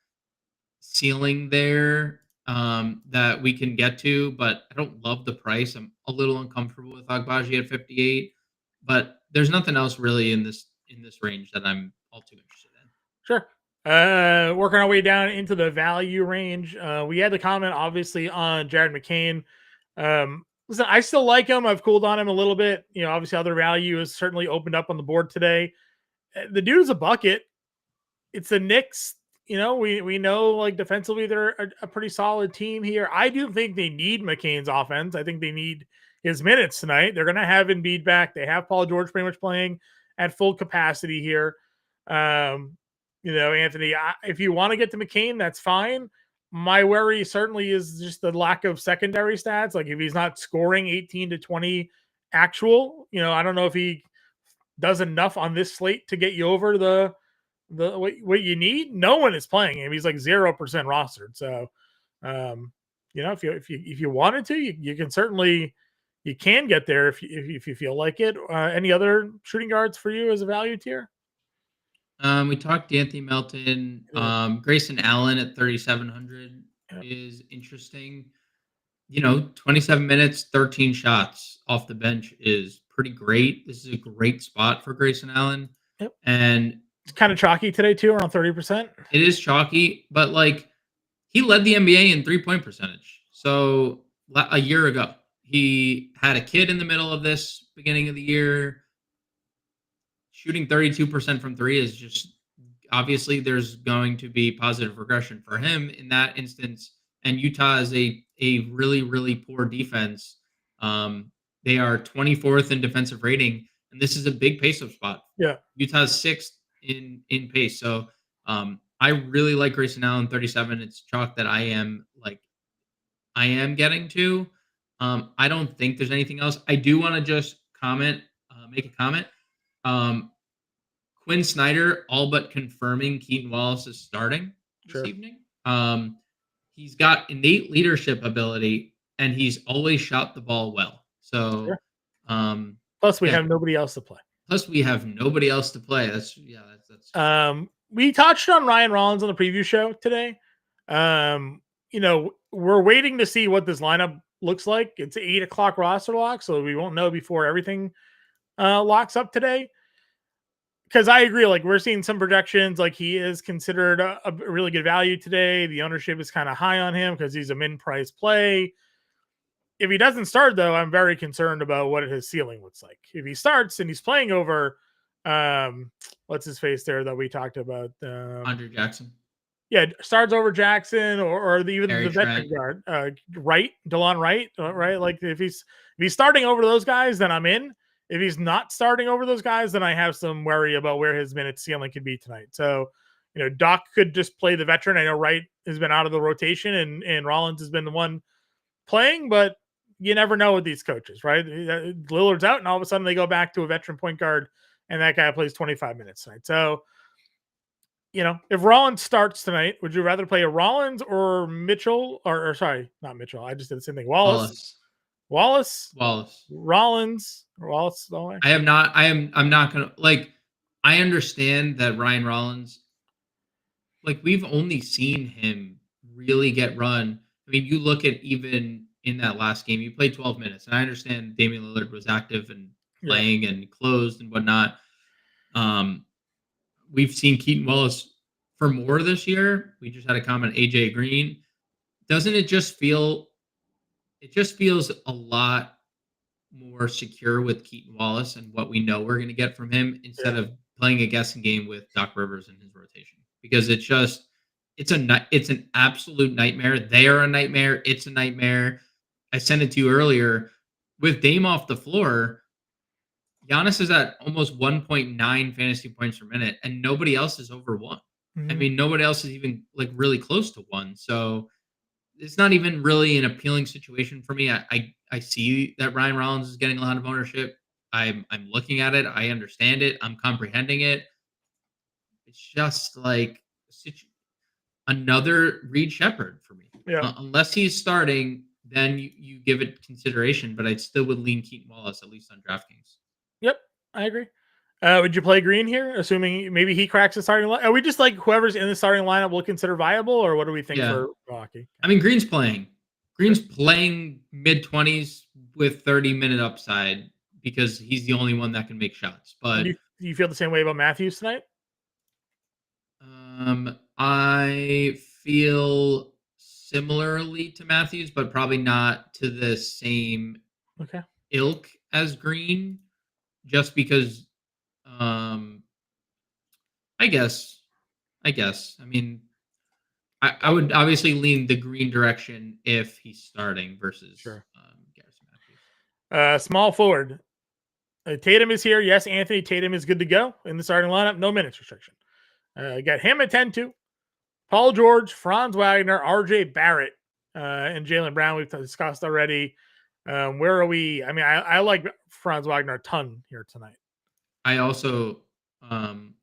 ceiling there that we can get to, but I don't love the price. I'm a little uncomfortable with Agbaji at 58, but there's nothing else really in this range that I'm all too interested in. Sure. Working our way down into the value range. We had the comment obviously on Jared McCain. Listen, I still like him. I've cooled on him a little bit. Obviously other value is certainly opened up on the board today. The dude is a bucket. It's the Knicks. We know like defensively they're a pretty solid team here. I do think they need McCain's offense. I think they need his minutes tonight. They're going to have Embiid back. They have Paul George pretty much playing at full capacity here. Anthony, if you want to get to McCain, that's fine. My worry certainly is just the lack of secondary stats. Like if he's not scoring 18 to 20 actual, I don't know if he does enough on this slate to get you over the what you need. No one is playing him. He's like 0% rostered. So, if you wanted to, you can certainly you can get there if you feel like it. Any other shooting guards for you as a value tier? We talked D'Anthony Melton. Grayson Allen at 3,700 is interesting. 27 minutes, 13 shots off the bench is pretty great. This is a great spot for Grayson Allen. Yep. And it's kind of chalky today too, around 30%. It is chalky, but like he led the NBA in 3-point percentage. So a year ago, he had a kid in the middle of this beginning of the year. Shooting 32% from 3 is just obviously there's going to be positive regression for him in that instance. And Utah is a really, really poor defense. They are 24th in defensive rating, and this is a big pace-up spot. Yeah. Utah's 6th in pace. So I really like Grayson Allen 37. It's chalk that I am getting to. I don't think there's anything else. I do want to just make a comment. Quinn Snyder all but confirming Keaton Wallace is starting this evening. He's got innate leadership ability, and he's always shot the ball well. So, plus we have nobody else to play. That's we touched on Ryan Rollins on the preview show today. We're waiting to see what this lineup looks like. It's 8:00 roster lock, so we won't know before everything locks up today. Because I agree, like we're seeing some projections, like he is considered a really good value today. The ownership is kind of high on him because he's a min-price play. If he doesn't start, though, I'm very concerned about what his ceiling looks like. If he starts and he's playing over, what's his face there that we talked about? Andre Jackson. Yeah, starts over Jackson or even the veteran guard, Wright, DeLon Wright, right? Like if he's starting over those guys, then I'm in. If he's not starting over those guys, then I have some worry about where his minute ceiling could be tonight. So, Doc could just play the veteran. I know Wright has been out of the rotation and Rollins has been the one playing, but you never know with these coaches, right? Lillard's out and all of a sudden they go back to a veteran point guard and that guy plays 25 minutes tonight. So, if Rollins starts tonight, would you rather play a Rollins or Mitchell or sorry, not Mitchell. I just did the same thing. Wallace. Rollins. I'm not gonna I understand that Ryan Rollins, we've only seen him really get run. I mean, you look at even in that last game, he played 12 minutes, and I understand Damian Lillard was active and playing and closed and whatnot. We've seen Keaton Wallace for more this year. We just had a comment, AJ Green. Doesn't it just feel, it just feels a lot more secure with Keaton Wallace and what we know we're going to get from him instead of playing a guessing game with Doc Rivers and his rotation, because it's an absolute nightmare. They are a nightmare. It's a nightmare. I sent it to you earlier with Dame off the floor. Giannis is at almost 1.9 fantasy points per minute, and nobody else is over one. I mean, nobody else is even like really close to one. So it's not even really an appealing situation for me. I see that Ryan Rollins is getting a lot of ownership. I'm looking at it. I understand it. I'm comprehending it. It's just like another Reed Shepherd for me. Yeah. Unless he's starting, then you give it consideration. But I still would lean Keaton Wallace, at least on DraftKings. Yep, I agree. Would you play Green here, assuming maybe he cracks the starting line? Are we just like whoever's in the starting lineup will consider viable, or what do we think for Milwaukee? I mean, Green's playing mid-20s with 30-minute upside because he's the only one that can make shots. But do you feel the same way about Matthews tonight? I feel similarly to Matthews, but probably not to the same ilk as Green, just because I guess. I mean, I would obviously lean the Green direction if he's starting versus Garrison Matthews. Small forward. Tatum is here. Yes, Anthony Tatum is good to go in the starting lineup. No minutes restriction. Got him at 10-2. Paul George, Franz Wagner, RJ Barrett, and Jaylen Brown we've discussed already. Where are we? I mean, I like Franz Wagner a ton here tonight. I also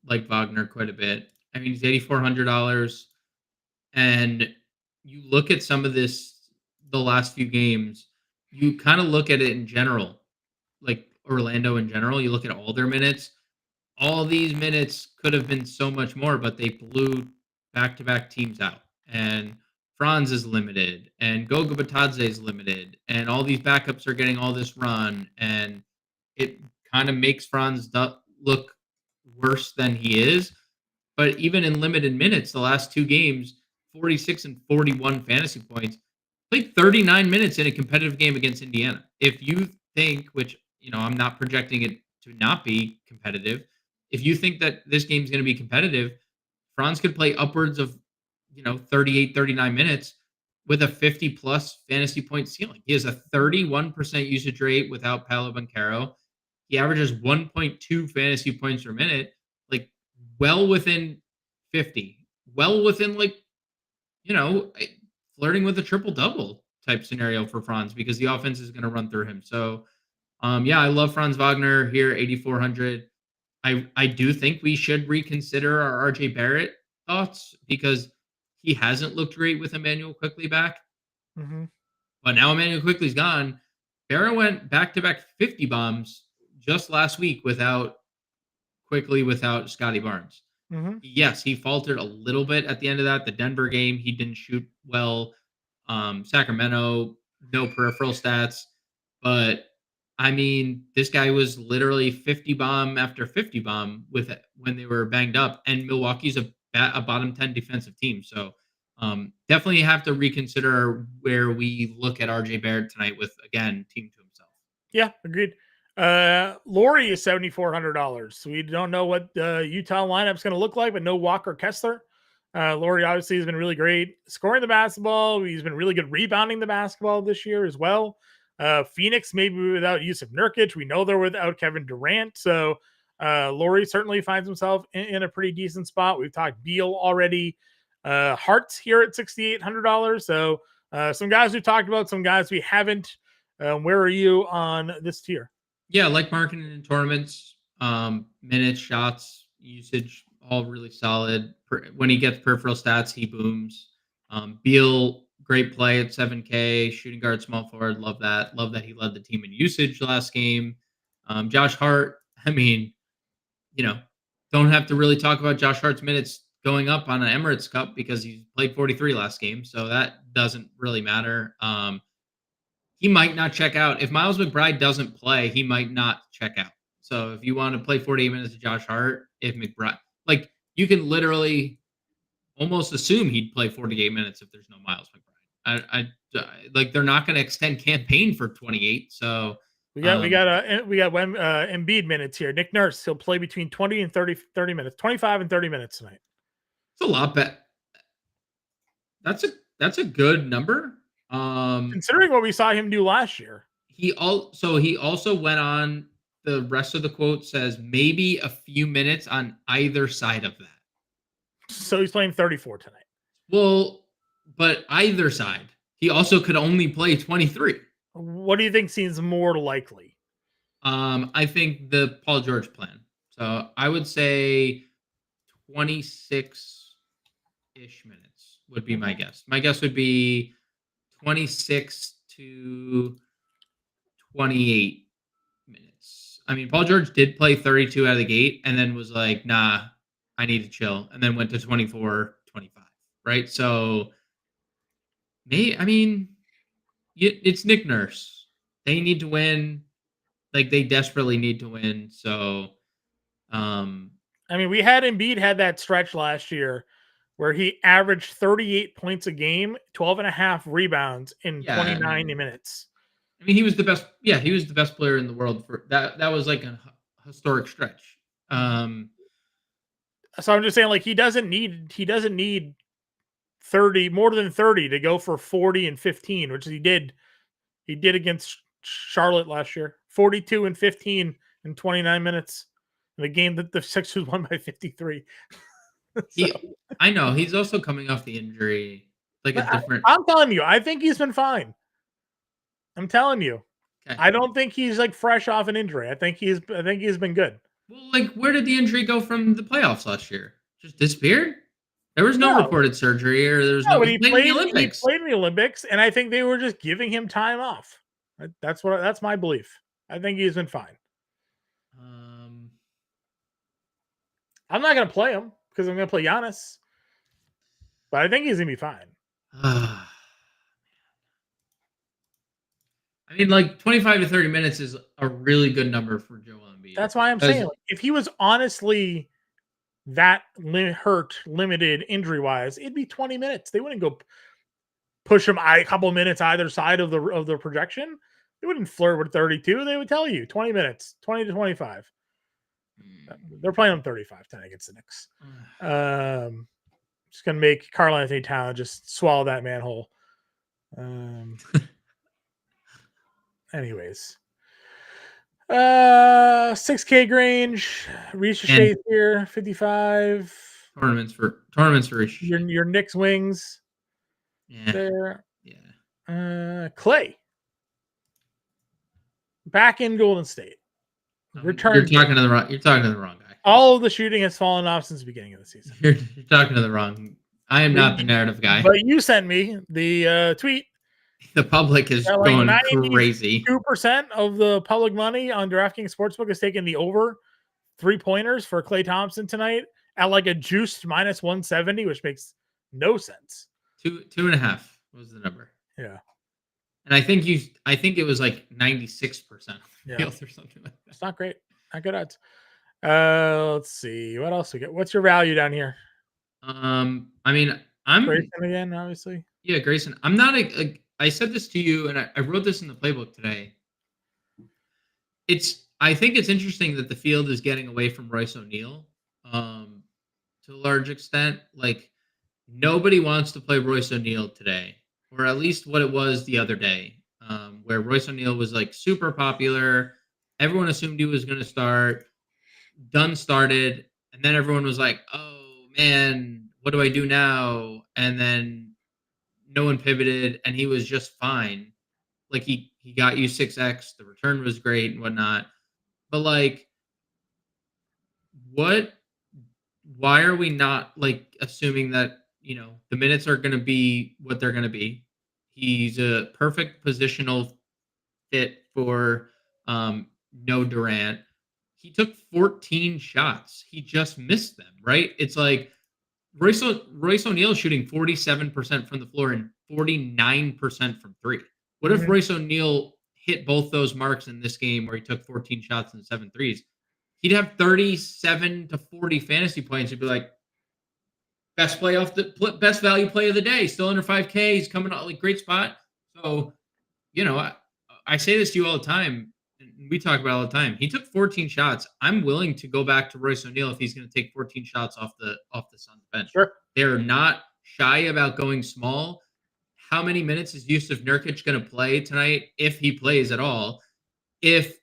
like Wagner quite a bit. I mean, he's $8,400. And you look at some of this, the last few games, you kind of look at it in general, like Orlando in general. You look at all their minutes. All these minutes could have been so much more, but they blew back-to-back teams out. And Franz is limited, and Goga Batadze is limited, and all these backups are getting all this run, and it kind of makes Franz look worse than he is. But even in limited minutes, the last two games, 46 and 41 fantasy points, played 39 minutes in a competitive game against Indiana. If you think, which, I'm not projecting it to not be competitive, if you think that this game is going to be competitive, Franz could play upwards of, 38, 39 minutes with a 50-plus fantasy point ceiling. He has a 31% usage rate without Paolo Banchero. He averages 1.2 fantasy points per minute, like well within 50, well within flirting with a triple-double type scenario for Franz because the offense is going to run through him. So, I love Franz Wagner here, 8,400. I do think we should reconsider our RJ Barrett thoughts because he hasn't looked great with Emmanuel Quickley back. Mm-hmm. But now Emmanuel Quickley's gone. Barrett went back-to-back 50 bombs just last week without Scotty Barnes. Mm-hmm. Yes, he faltered a little bit at the end of that. The Denver game, he didn't shoot well. Sacramento, no peripheral stats. But, I mean, this guy was literally 50 bomb after 50 bomb when they were banged up. And Milwaukee's a bottom 10 defensive team. So definitely have to reconsider where we look at RJ Barrett tonight with, again, team to himself. Yeah, agreed. Laurie is $7,400. So we don't know what the Utah lineup is going to look like, but no Walker Kessler. Laurie obviously has been really great scoring the basketball. He's been really good rebounding the basketball this year as well. Phoenix maybe without Yusuf Nurkic. We know they're without Kevin Durant. So Laurie certainly finds himself in a pretty decent spot. We've talked Beal already. Hart's here at $6,800. So some guys we've talked about, some guys we haven't. Where are you on this tier? Yeah, like marketing in tournaments, minutes, shots, usage, all really solid. When he gets peripheral stats, he booms. Beal, great play at 7K, shooting guard, small forward. Love that. Love that he led the team in usage last game. Josh Hart, I mean, don't have to really talk about Josh Hart's minutes going up on an Emirates Cup because he played 43 last game. So that doesn't really matter. he might not check out. If Miles McBride doesn't play, he might not check out. So if you want to play 48 minutes of Josh Hart, if McBride, like you can literally almost assume he'd play 48 minutes if there's no Miles McBride. I like they're not going to extend campaign for 28. So we got Embiid minutes here. Nick Nurse, he'll play between 20 and 30 minutes, 25 and 30 minutes tonight. It's a lot better. That's a good number. Considering what we saw him do last year. He also went on, the rest of the quote says maybe a few minutes on either side of that. So he's playing 34 tonight. Well, but either side. He also could only play 23. What do you think seems more likely? I think the Paul George plan. So I would say 26-ish minutes would be my guess. My guess would be 26 to 28 minutes. I mean, Paul George did play 32 out of the gate and then was like, nah, I need to chill. And then went to 24, 25, right? So, it's Nick Nurse. They need to win. Like, they desperately need to win. So, we had Embiid had that stretch last year where he averaged 38 points a game, 12 and a half rebounds in 29 minutes. He was the best. Yeah, he was the best player in the world for that. That was like a historic stretch. So I'm just saying, like, he doesn't need 30, more than 30 to go for 40 and 15, which he did. He did against Charlotte last year, 42 and 15 in 29 minutes in a game that the Sixers won by 53. I know he's also coming off the injury, like a different. I'm telling you, I think he's been fine. I'm telling you, okay. I don't think he's like fresh off an injury. I think he's been good. Well, like, where did the injury go from the playoffs last year? Just disappeared? There was no reported surgery, or there was no. But he played in the Olympics. He played in the Olympics, and I think they were just giving him time off. That's my belief. I think he's been fine. I'm not going to play him because I'm going to play Giannis, but I think he's going to be fine. Like 25 to 30 minutes is a really good number for Joel Embiid. That's why I'm saying, like, if he was honestly that limited injury-wise, it'd be 20 minutes. They wouldn't go push him a couple minutes either side of the projection. They wouldn't flirt with 32. They would tell you 20 minutes, 20 to 25. They're playing on 35 tonight against the Knicks. Just going to make Karl Anthony Towns just swallow that manhole. Anyways. 6K Grange, Risha here, 55. Tournaments for Risha. Your Knicks wings. Yeah. There. Yeah. Clay. Back in Golden State. Return. You're talking to the wrong guy. All of the shooting has fallen off since the beginning of the season. You're talking to the wrong. I am not the narrative guy. But you sent me the tweet. The public is going crazy. 2% of the public money on DraftKings Sportsbook is taking the over 3-pointers for Klay Thompson tonight at like a juiced minus 170, which makes no sense. 2.5 was the number. Yeah. And I think it was like 96% field or something like that. It's not great. Not good odds. Let's see. What else we get? What's your value down here? I'm Grayson again, obviously. Yeah, Grayson. I'm not I said this to you, and I wrote this in the playbook today. I think it's interesting that the field is getting away from Royce O'Neal to a large extent. Like, nobody wants to play Royce O'Neal today, or at least what it was the other day, where Royce O'Neal was like super popular. Everyone assumed he was going to start. Dunn started, and then everyone was like, oh, man, what do I do now? And then no one pivoted, and he was just fine. Like, he got you 6x. The return was great and whatnot. But, like, why are we not, like, assuming that, the minutes are going to be what they're going to be? He's a perfect positional fit for no Durant. He took 14 shots. He just missed them, right? It's like Royce O'Neal shooting 47% from the floor and 49% from three. What if Royce O'Neal hit both those marks in this game where he took 14 shots and 7 threes? He'd have 37 to 40 fantasy points. He'd be like, best value play of the day, still under 5K. He's coming out like great spot. So, I say this to you all the time. And we talk about it all the time. He took 14 shots. I'm willing to go back to Royce O'Neal if he's going to take 14 shots off the Suns bench. Sure. They're not shy about going small. How many minutes is Yusuf Nurkic going to play tonight, if he plays at all? If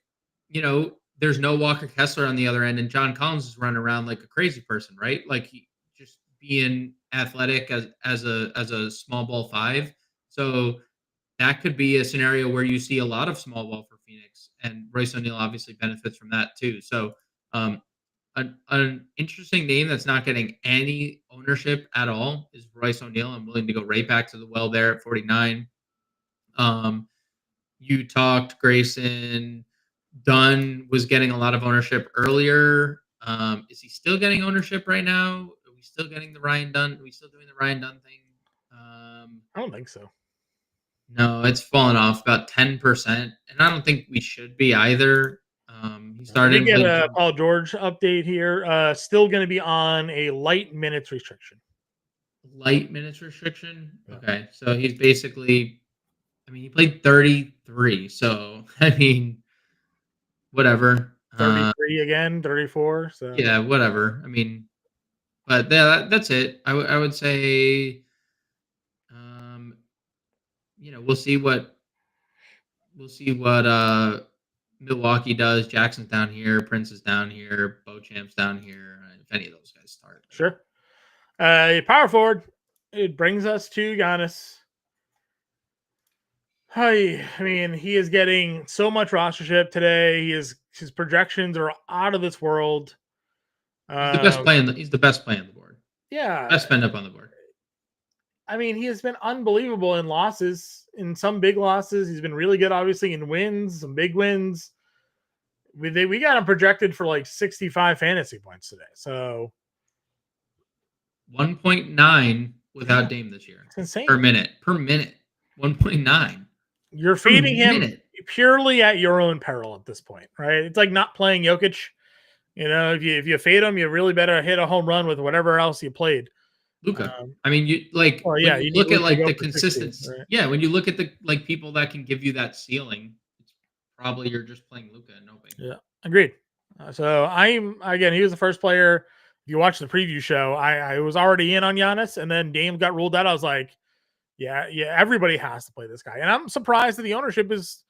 there's no Walker Kessler on the other end and John Collins is running around like a crazy person, right? Like he just being athletic as a small ball 5. So that could be a scenario where you see a lot of small ball for Phoenix, and Royce O'Neal obviously benefits from that too. So an interesting name that's not getting any ownership at all is Royce O'Neal. I'm willing to go right back to the well there at 49. You talked Grayson. Dunn was getting a lot of ownership earlier. Is he still getting ownership right now? Are we still getting the Ryan Dunn? Are we still doing the Ryan Dunn thing? I don't think so. No, it's fallen off about 10%, and I don't think we should be either. He started. Let me get a Paul George update here. Still going to be on a light minutes restriction. Light minutes restriction? Yeah. Okay, so he's basically, he played 33, so, whatever. 33 again, 34. So yeah, whatever. But that's it. I would say, we'll see what Milwaukee does. Jackson's down here, Prince is down here, Beauchamp's down here. If any of those guys start, sure. Power forward. It brings us to Giannis. He is getting so much rostership today. His projections are out of this world. He's the best play he's the best play on the board. Yeah. Best spend up on the board. He has been unbelievable in losses, in some big losses. He's been really good, obviously, in wins, some big wins. We got him projected for like 65 fantasy points today. So 1.9 without Dame this year. It's insane. Per minute. 1.9. You're feeding him purely at your own peril at this point, right? It's like not playing Jokic. If you fade him, you really better hit a home run with whatever else you played. Luka. You look at like the consistency. 60, right? Yeah, when you look at the people that can give you that ceiling, it's probably you're just playing Luka and hoping. Yeah, agreed. So he was the first player. If you watch the preview show, I was already in on Giannis, and then Dame got ruled out. I was like, yeah, everybody has to play this guy, and I'm surprised that the ownership is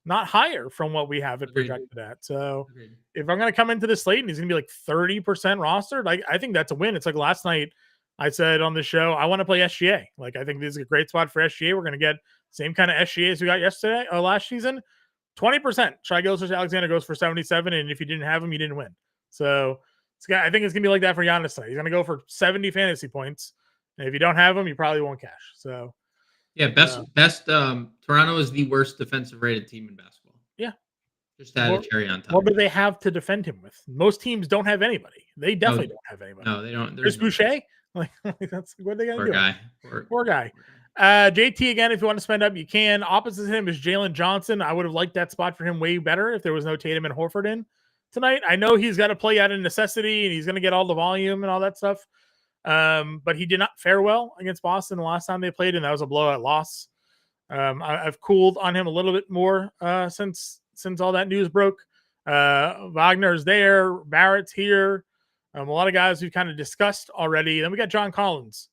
not higher from what we have it projected at. So if I'm going to come into this slate and he's going to be like 30% rostered, I think that's a win. It's like last night. I said on the show, I want to play SGA. I think this is a great spot for SGA. We're going to get same kind of SGA as we got last season. 20%. Shai Gilgeous-Alexander goes for 77, and if you didn't have him, you didn't win. So I think it's going to be like that for Giannis tonight. He's going to go for 70 fantasy points, and if you don't have him, you probably won't cash. So yeah, best. Toronto is the worst defensive rated team in basketball. Yeah, just to add a cherry on top. What do they have to defend him with? Most teams don't have anybody. They definitely don't have anybody. No, they don't. There's Boucher. That's what they got to do. Poor guy. JT again. If you want to spend up, you can. Opposite him is Jalen Johnson. I would have liked that spot for him way better if there was no Tatum and Horford in tonight. I know he's got to play out of necessity and he's going to get all the volume and all that stuff. But he did not fare well against Boston the last time they played, and that was a blowout loss. I've cooled on him a little bit more since all that news broke. Wagner's there. Barrett's here. A lot of guys we've kind of discussed already. Then we got John Collins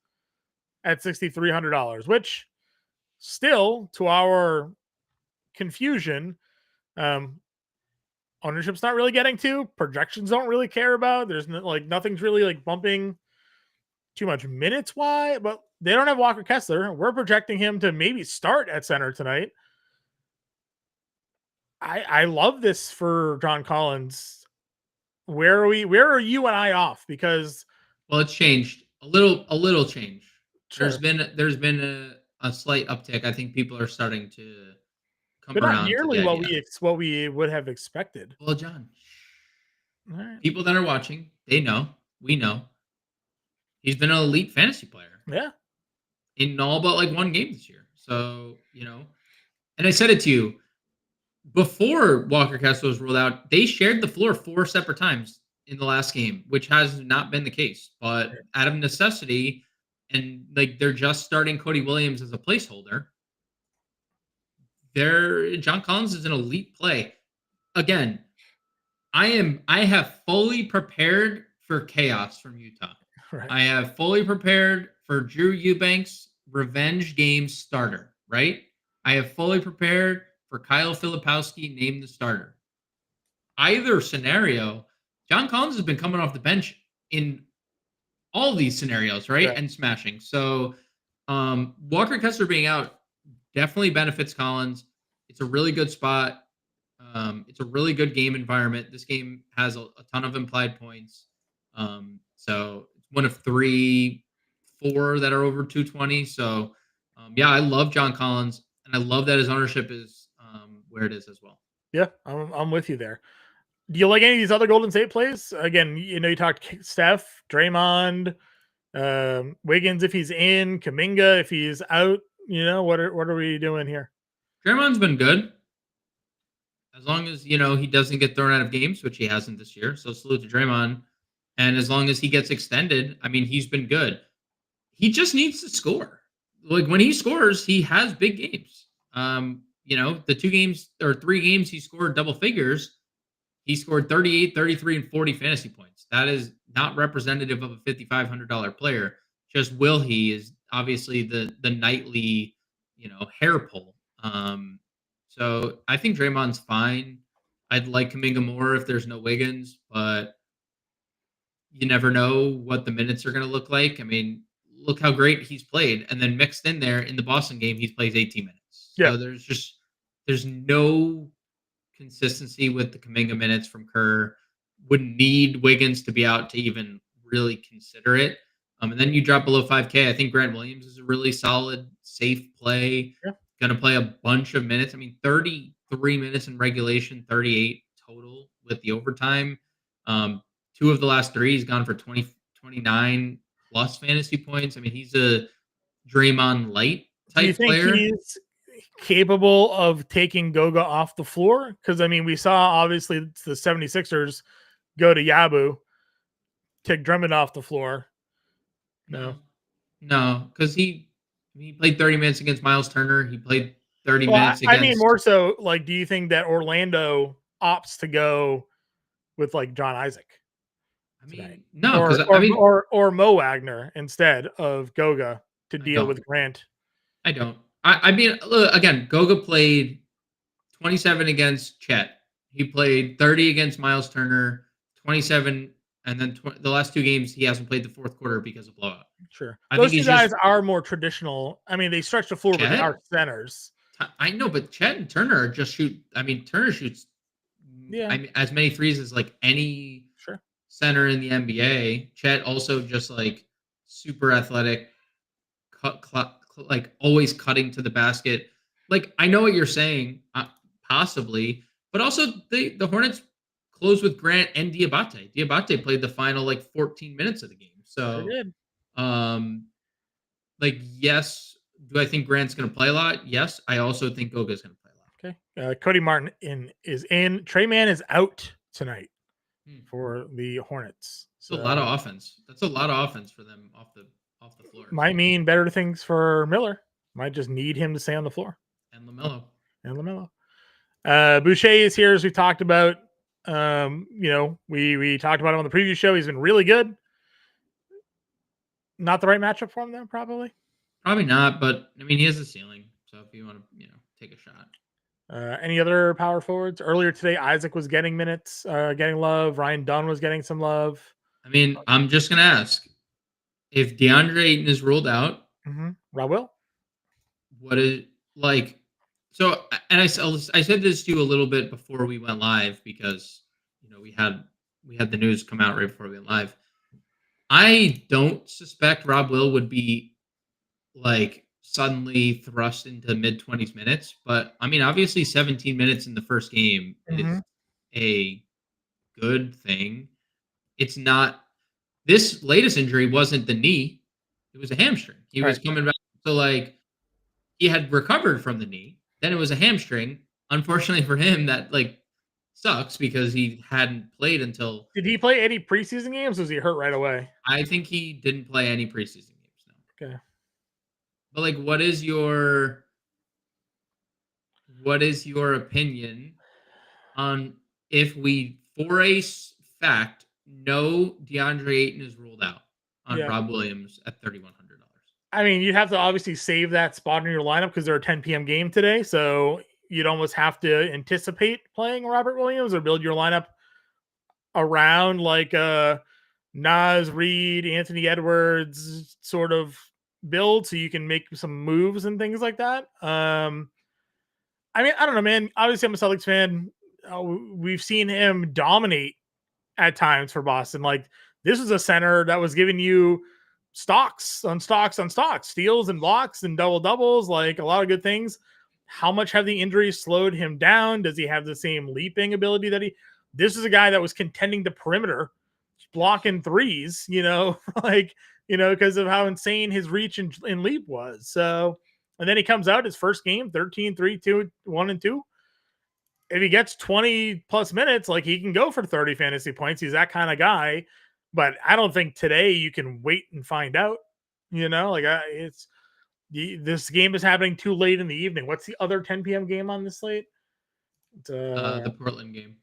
at $6,300, which still, to our confusion, ownership's not really getting to. Projections don't really care about. There's nothing's really bumping too much minutes. Why? But they don't have Walker Kessler. We're projecting him to maybe start at center tonight. I love this for John Collins. Where are you and I off? Because it's changed a little change. Sure. There's been a slight uptick. I think people are starting to come but around. Not nearly what we would have expected. Well, John, right. People that are watching, they know, we know, he's been an elite fantasy player. Yeah, in all but one game this year. So And I said it to you before Walker Kessler was ruled out. They shared the floor 4 separate times in the last game, which has not been the case. But out of necessity, and like they're just starting Cody Williams as a placeholder, John Collins is an elite play. Again, I have fully prepared for chaos from Utah. Right. I have fully prepared for Drew Eubanks revenge game starter, right? I have fully prepared for Kyle Filipowski named the starter. Either scenario, John Collins has been coming off the bench in all these scenarios, right? And smashing. So Walker Kessler being out definitely benefits Collins. It's a really good spot. It's a really good game environment. This game has a ton of implied points. So it's one of 3, 4 that are over 220. So yeah, I love John Collins, and I love that his ownership is where it is as well. Yeah, I'm with you there. Do you like any of these other Golden State plays? Again, you talked Steph, Draymond, Wiggins if he's in, Kuminga if he's out. What are we doing here? Draymond's been good. As long as, he doesn't get thrown out of games, which he hasn't this year. So salute to Draymond. And as long as he gets extended, I mean, he's been good. He just needs to score. Like when he scores, he has big games. The 2 games or 3 games he scored double figures. He scored 38, 33, and 40 fantasy points. That is not representative of a $5,500 player. Just will he is obviously the nightly, hair pull. So I think Draymond's fine. I'd like Kuminga more if there's no Wiggins, but you never know what the minutes are going to look like. I mean, look how great he's played. And then mixed in there in the Boston game, he plays 18 minutes. Yeah. So there's no consistency with the Kuminga minutes from Kerr. Wouldn't need Wiggins to be out to even really consider it. And then you drop below 5K. I think Grant Williams is a really solid, safe play. Yeah. Going to play a bunch of minutes. I mean, 33 minutes in regulation, 38 total with the overtime. 2 of the last 3, he's gone for 20, 29 plus fantasy points. I mean, he's a Draymond light type Do you think player. He's capable of taking Goga off the floor? Because, I mean, we saw, obviously, the 76ers go to Yabu, take Drummond off the floor. No, because he played 30 minutes against Miles Turner. He played 30 minutes against... I mean, more so, like, do you think that Orlando opts to go with, like, John Isaac? I mean, no, or Mo Wagner instead of Goga to deal with Grant. I don't. I mean, look, again, Goga played 27 against Chet. He played 30 against Miles Turner, 27, and then the last 2 games he hasn't played the fourth quarter because of blowout. Sure, Those 2 guys are more traditional. I mean, they stretch the floor, but they are centers. I know, but Chet and Turner just shoot. I mean, Turner shoots as many threes as like any center in the NBA. Chet also just like super athletic, like always cutting to the basket. Like, I know what you're saying, possibly, but also the Hornets closed with Grant and Diabate. Diabate played the final like 14 minutes of the game. So, yes, do I think Grant's going to play a lot? Yes. I also think Goga's going to play a lot. Okay. Cody Martin is in. Trey Mann is out tonight for the Hornets. So, a lot of offense. That's a lot of offense for them off the floor. Might mean better things for Miller. Might just need him to stay on the floor. And Lamelo. Boucher is here, as we talked about. We talked about him on the preview show. He's been really good. Not the right matchup for him, though, probably. Probably not, but I mean, he has a ceiling. So if you want to, take a shot. Any other power forwards? Earlier today, Isaac was getting minutes, getting love. Ryan Dunn was getting some love. I mean, I'm just going to ask, if DeAndre Ayton is ruled out, Raul, what is like? So, and I said this to you a little bit before we went live because we had the news come out right before we went live. I don't suspect Rob Will would be like suddenly thrust into mid-20s minutes, but I mean, obviously 17 minutes in the first game is a good thing. It's not. This latest injury wasn't the knee; it was a hamstring. He was coming back, so like he had recovered from the knee. Then it was a hamstring. Unfortunately for him, that like sucks because he hadn't played until. Did he play any preseason games? Or was he hurt right away? I think he didn't play any preseason games. No. Okay. But like, what is your opinion on if we, for a fact, know DeAndre Ayton is ruled out on Yeah. Rob Williams at $3,100? I mean, you'd have to obviously save that spot in your lineup because they're a 10 p.m. game today. So you'd almost have to anticipate playing Robert Williams or build your lineup around like Nas Reed, Anthony Edwards sort of build so you can make some moves and things like that. I mean, I don't know, man. Obviously, I'm a Celtics fan. We've seen him dominate at times for Boston. Like, this is a center that was giving you stocks on stocks on stocks, steals and blocks and double doubles, like a lot of good things. How much have the injuries slowed him down? Does he have the same leaping ability that he? This is a guy that was contending the perimeter, blocking threes, like, because of how insane his reach and leap was. So, and then he comes out his first game, 13, 3, 2, 1, and 2. If he gets 20 plus minutes, like he can go for 30 fantasy points. He's that kind of guy. But I don't think today you can wait and find out. This game is happening too late in the evening. What's the other 10 p.m. game on this slate? The Portland game.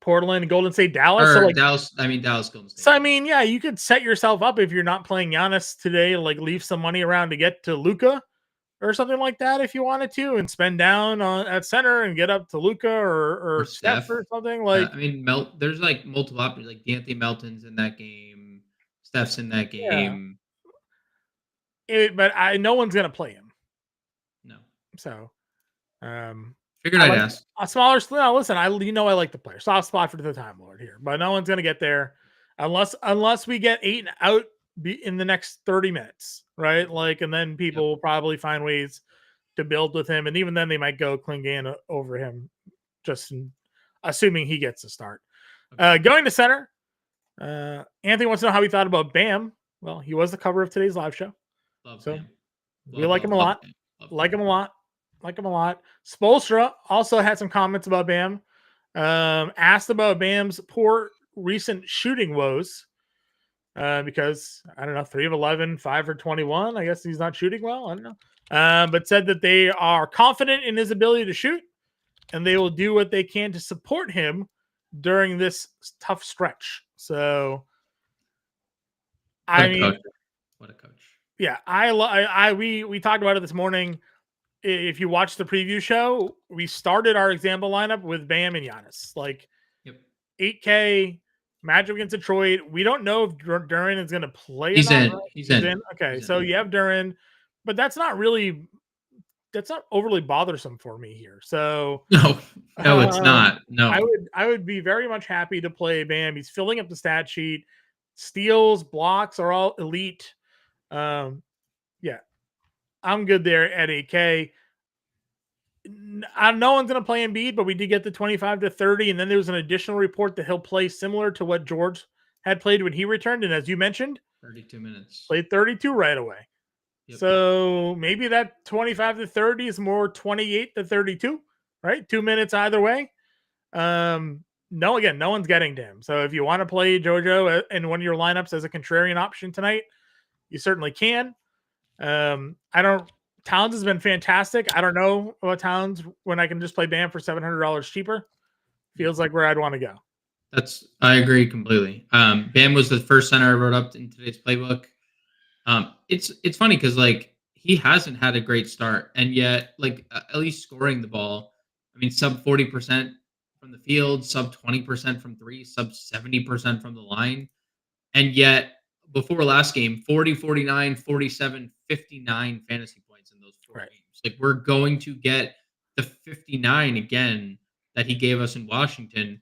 Portland, Golden State, Dallas. Or Dallas, Golden State. So, I mean, yeah, you could set yourself up if you're not playing Giannis today, like leave some money around to get to Luka or something like that if you wanted to, and spend down at center and get up to Luka or Steph or something like. There's like multiple options. Like D'Anthony Melton's in that game, Steph's in that game. But no one's gonna play him. No. So, figured I'd ask. A smaller. No, listen, I like the player. Soft spot for the Time Lord here, but no one's gonna get there unless we get Ayton out in the next 30 minutes, right? Like, and then people will probably find ways to build with him, and even then they might go Klingan over him, just assuming he gets a start. Okay. Going to center, Anthony wants to know how he thought about Bam. Well, he was the cover of today's live show. We like him a lot. Like him a lot. Spoelstra also had some comments about Bam. Asked about Bam's poor recent shooting woes. Because I don't know, 3 of 11, 5 for 21. I guess he's not shooting well. I don't know. But said that they are confident in his ability to shoot, and they will do what they can to support him during this tough stretch. So, what a coach. Yeah, we talked about it this morning. If you watch the preview show, we started our example lineup with Bam and Giannis. Like, 8K. Magic against Detroit. We don't know if Duran is going to play. He's in. Right? He's in. Okay, so you have Duran, but that's not overly bothersome for me here. So no, it's not. No, I would be very much happy to play Bam. He's filling up the stat sheet. Steals, blocks are all elite. Yeah, I'm good there at 8K. No one's going to play Embiid, but we did get the 25 to 30. And then there was an additional report that he'll play similar to what George had played when he returned. And as you mentioned, 32 minutes. Played 32 right away. Yep. So maybe that 25 to 30 is more 28 to 32, right? 2 minutes either way. No one's getting to him. So if you want to play JoJo in one of your lineups as a contrarian option tonight, you certainly can. Towns has been fantastic. I don't know about Towns when I can just play Bam for $700 cheaper. Feels like where I'd want to go. I agree completely. Bam was the first center I wrote up in today's playbook. It's funny because like he hasn't had a great start, and yet like at least scoring the ball. I mean, sub 40% from the field, sub 20% from three, sub 70% from the line, and yet before last game, 40, 49, 47, 59 fantasy points in those 4 games. Like we're going to get the 59 again that he gave us in Washington.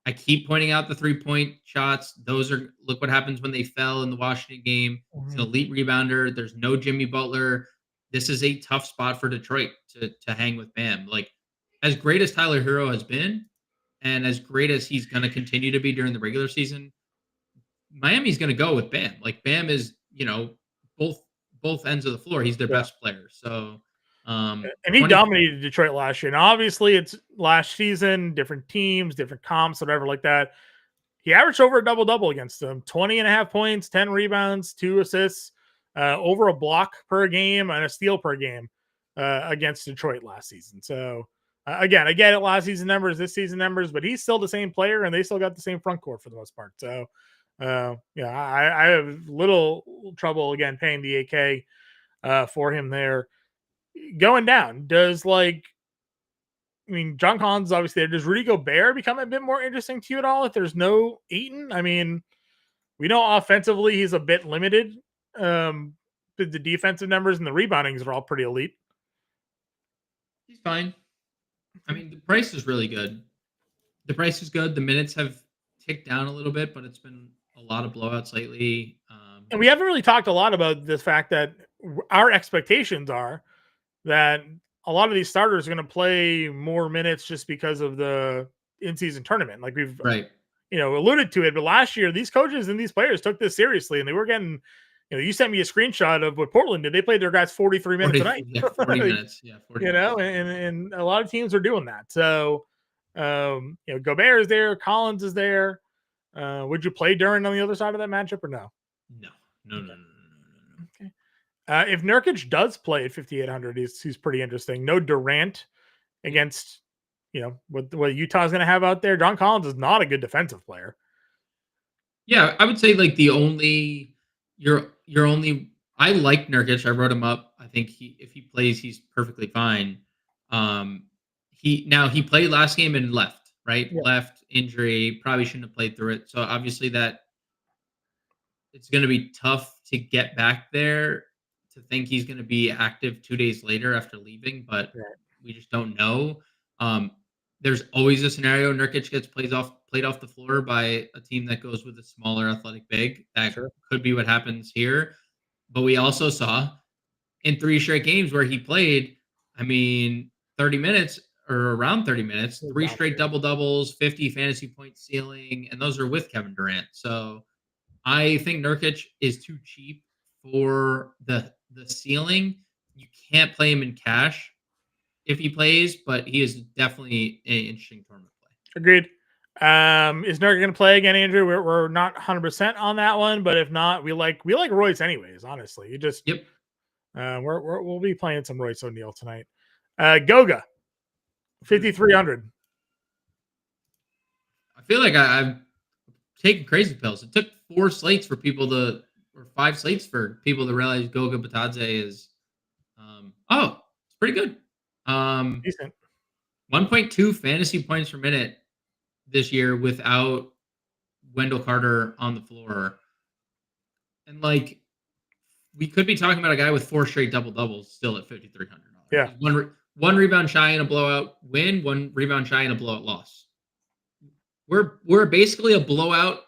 I keep pointing out the 3-point shots. Look what happens when they fell in the Washington game. Mm-hmm. It's an elite rebounder. There's no Jimmy Butler. This is a tough spot for Detroit to hang with Bam. Like as great as Tyler Hero has been, and as great as he's going to continue to be during the regular season, Miami's going to go with Bam. Like Bam is, both ends of the floor. He's their best player. So And he dominated Detroit last year. And obviously, it's last season, different teams, different comps, whatever like that. He averaged over a double-double against them. 20.5 points, 10 rebounds, 2 assists, over a block per game, and a steal per game against Detroit last season. So, again, I get it, last season numbers, this season numbers, but he's still the same player, and they still got the same front court for the most part. So, I have little trouble, again, paying the 8K for him there. Going down, John Collins is obviously there. Does Rudy Gobert become a bit more interesting to you at all if there's no Ayton? I mean, we know offensively he's a bit limited. The defensive numbers and the reboundings are all pretty elite. He's fine. I mean, the price is really good. The price is good. The minutes have ticked down a little bit, but it's been a lot of blowouts lately. And we haven't really talked a lot about the fact that our expectations are that a lot of these starters are going to play more minutes just because of the in-season tournament. Like we've alluded to it, but last year these coaches and these players took this seriously, and they were getting. You sent me a screenshot of what Portland did. They played their guys 43 minutes a night. Yeah, 40 minutes. Yeah, 40 minutes. And a lot of teams are doing that. So, Gobert is there, Collins is there. Would you play Duren on the other side of that matchup or no? No. Okay. If Nurkic does play at 5,800, he's pretty interesting. No Durant against, what Utah's going to have out there. John Collins is not a good defensive player. Yeah, I would say like your only. I like Nurkic. I wrote him up. I think if he plays, he's perfectly fine. He played last game and left, right? Yeah. Left injury, probably shouldn't have played through it. So obviously that it's going to be tough to get back there. To think he's going to be active 2 days later after leaving, but we just don't know. There's always a scenario Nurkic gets played off the floor by a team that goes with a smaller athletic big. That could be what happens here. But we also saw in 3 straight games where he played, 30 minutes or around 30 minutes, 3 straight double-doubles, 50 fantasy point ceiling, and those are with Kevin Durant. So I think Nurkic is too cheap for the ceiling. You can't play him in cash if he plays, but he is definitely an interesting tournament play. Agreed. Is Nurkic going to play again, Andrew? We're not 100% on that one, but if not, we like Royce anyways. Honestly, we'll be playing some Royce O'Neal tonight. Goga, 5,300. I feel like I've taken crazy pills. It took 4 slates for people to, or 5 slates for people to realize Goga Bitadze is, it's pretty good. Decent. 1.2 fantasy points per minute this year without Wendell Carter on the floor. And we could be talking about a guy with 4 straight double-doubles still at $5,300. Yeah. One rebound shy in a blowout win, 1 rebound shy in a blowout loss. We're basically a blowout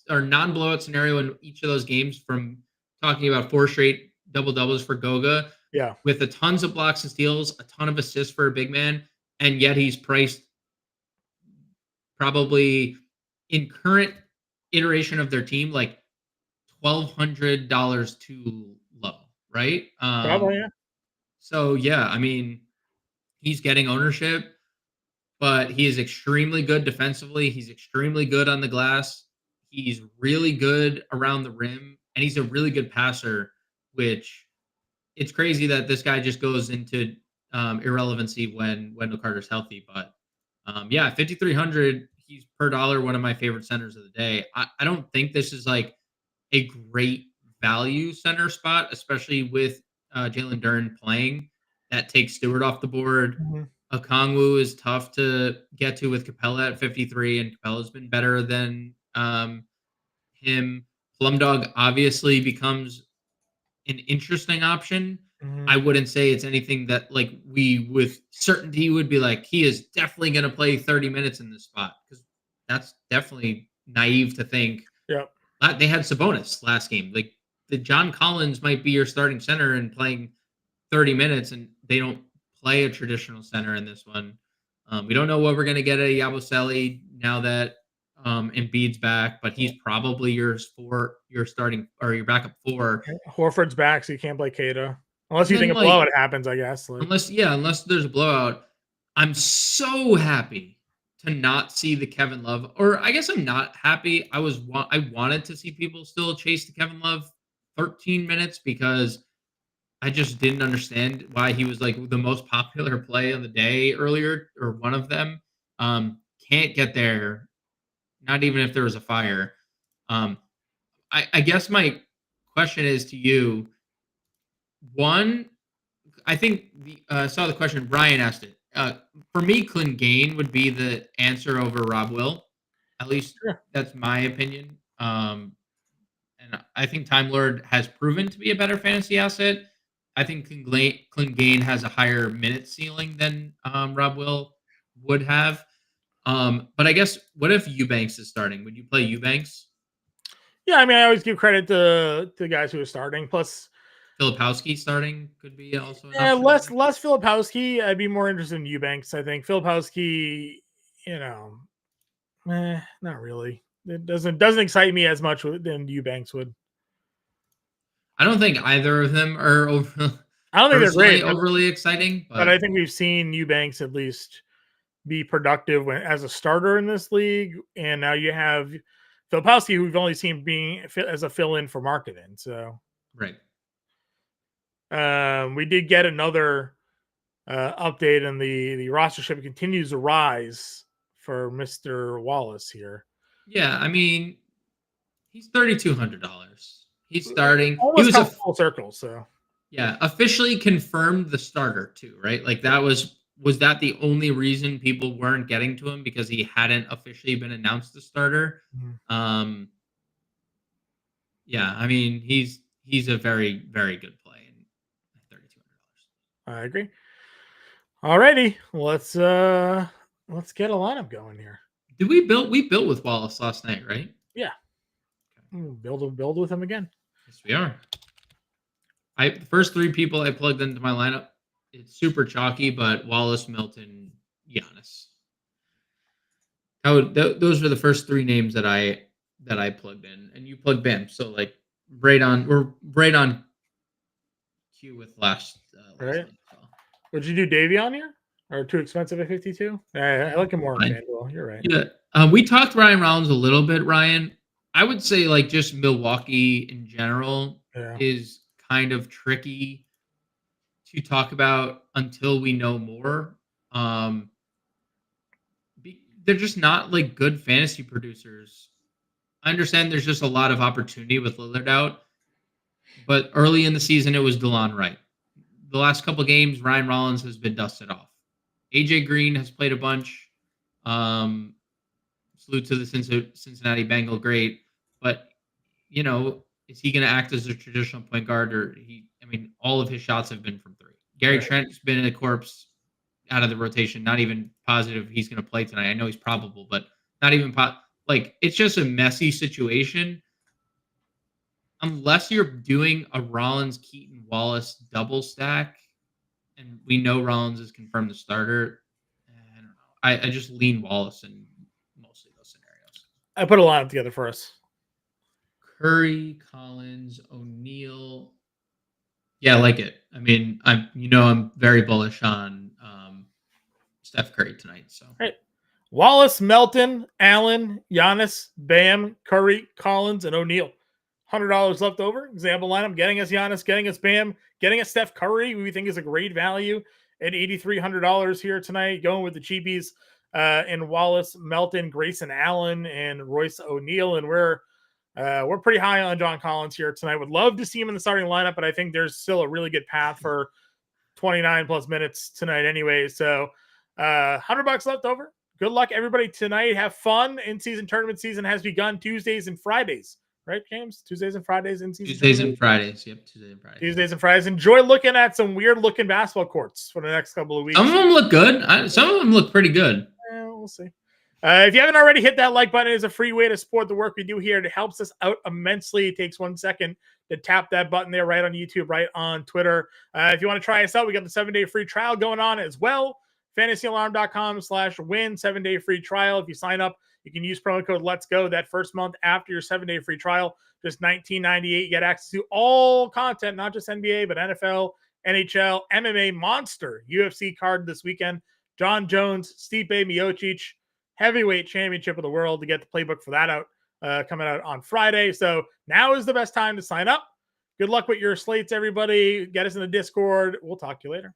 or non-blowout scenario in each of those games, from talking about 4 straight double-doubles for Goga. Yeah. With a tons of blocks and steals, a ton of assists for a big man, and yet he's priced probably in current iteration of their team like $1,200 too low, right? Probably, yeah. So he's getting ownership, but he is extremely good defensively. He's extremely good on the glass. He's really good around the rim, and he's a really good passer, which it's crazy that this guy just goes into irrelevancy when Wendell Carter's healthy. But 5,300, he's per dollar one of my favorite centers of the day. I don't think this is like a great value center spot, especially with Jalen Duren playing. That takes Stewart off the board. Mm-hmm. Okongwu is tough to get to with Capella at 53, and Capella's been better than him. Plumdog obviously becomes an interesting option. Mm-hmm. I wouldn't say it's anything that we with certainty would be like, he is definitely going to play 30 minutes in this spot, because that's definitely naive to think. Yeah. They had Sabonis last game. The John Collins might be your starting center and playing 30 minutes, and they don't play a traditional center in this one. We don't know what we're going to get at Yabusele now that Embiid's back, but he's probably your starting or your backup 4. Horford's back, so you can't play Keita. Unless And you then, think a like, blowout happens, I guess. Like, unless there's a blowout. I'm so happy to not see the Kevin Love, or I guess I'm not happy. I wanted to see people still chase the Kevin Love 13 minutes because I just didn't understand why he was like the most popular play of the day earlier, or one of them. Can't get there, not even if there was a fire. Um, I guess my question is to you. One, I think saw the question. Brian asked it. For me, Clingain would be the answer over Rob Will. At least sure. that's my opinion. And I think Time Lord has proven to be a better fantasy asset. I think Clingain has a higher minute ceiling than Rob Will would have. But I guess, what if Eubanks is starting? Would you play Eubanks? Yeah, I mean, I always give credit to guys who are starting. Plus, Filipowski starting could be also an option. less Filipowski. I'd be more interested in Eubanks. I think Filipowski, not really. It doesn't excite me as much than Eubanks would. I don't think either of them are I don't think they're great, overly exciting, but I think we've seen Eubanks at least be productive as a starter in this league, and now you have Filipowski, who we've only seen being as a fill-in for Marketing. So, right. We did get another update, and the rostership continues to rise for Mr. Wallace here. Yeah, I mean, he's $3,200. He's starting. Almost He was come full circle. So yeah, officially confirmed the starter too, right? Like, that was that the only reason people weren't getting to him, because he hadn't officially been announced the starter? Mm-hmm. Yeah, I mean, he's a very, very good play in $3,200. I agree. Alrighty, let's get a lineup going here. Did we build with Wallace last night, right? Yeah. Build with him again. Yes, we are. The first three people I plugged into my lineup, it's super chalky, but Wallace, Melton, Giannis. Those were the first three names that I plugged in, and you plugged Bam. So, like, we're right on cue with last Right. night. Would you do Davion here, or too expensive at 52? I like him more on FanDuel. You're right. Yeah, we talked Ryan Rollins a little bit. Ryan, I would say, like, just Milwaukee in general is kind of tricky to talk about until we know more. They're just not, like, good fantasy producers. I understand there's just a lot of opportunity with Lillard out, but early in the season it was DeLon Wright. The last couple games, Ryan Rollins has been dusted off. AJ Green has played a bunch. Salute to the Cincinnati Bengal great, but is he going to act as a traditional point guard, or all of his shots have been from three. Gary Trent's been in a corpse out of the rotation. Not even positive he's going to play tonight. I know he's probable, but not even it's just a messy situation. Unless you're doing a Rollins, Keaton, Wallace double stack, and we know Rollins is confirmed the starter, I don't know. I just lean Wallace in mostly those scenarios. I put a lineup together for us. Curry, Collins, O'Neal. Yeah, I like it. I mean, I'm very bullish on Steph Curry tonight. So, right. Wallace, Melton, Allen, Giannis, Bam, Curry, Collins, and O'Neal. $100 left over. Example lineup: getting us Giannis, getting us Bam, getting us Steph Curry, who we think is a great value at $8,300 here tonight. Going with the cheapies in Wallace, Melton, Grayson Allen, and Royce O'Neal. And we're pretty high on John Collins here tonight. Would love to see him in the starting lineup, but I think there's still a really good path for 29 plus minutes tonight anyway. So $100 left over. Good luck, everybody, tonight. Have fun. In-season tournament season has begun Tuesdays and Fridays. Right, James? Tuesdays and Fridays in season. Tuesdays and Fridays. Yep, Tuesdays and Fridays. Tuesdays and Fridays. Enjoy looking at some weird-looking basketball courts for the next couple of weeks. Some of them look good. Some of them look pretty good. We'll see. If you haven't already, hit that like button. It is a free way to support the work we do here. It helps us out immensely. It takes 1 second to tap that button there, right on YouTube, right on Twitter. If you want to try us out, we got the 7-day free trial going on as well. FantasyAlarm.com/win 7-day free trial. If you sign up, you can use promo code Let's Go that first month after your 7-day free trial. Just $19.98. You get access to all content, not just NBA, but NFL, NHL, MMA monster UFC card this weekend. John Jones, Stipe Miocic, heavyweight championship of the world, to get the playbook for that out coming out on Friday. So now is the best time to sign up. Good luck with your slates, everybody. Get us in the Discord. We'll talk to you later.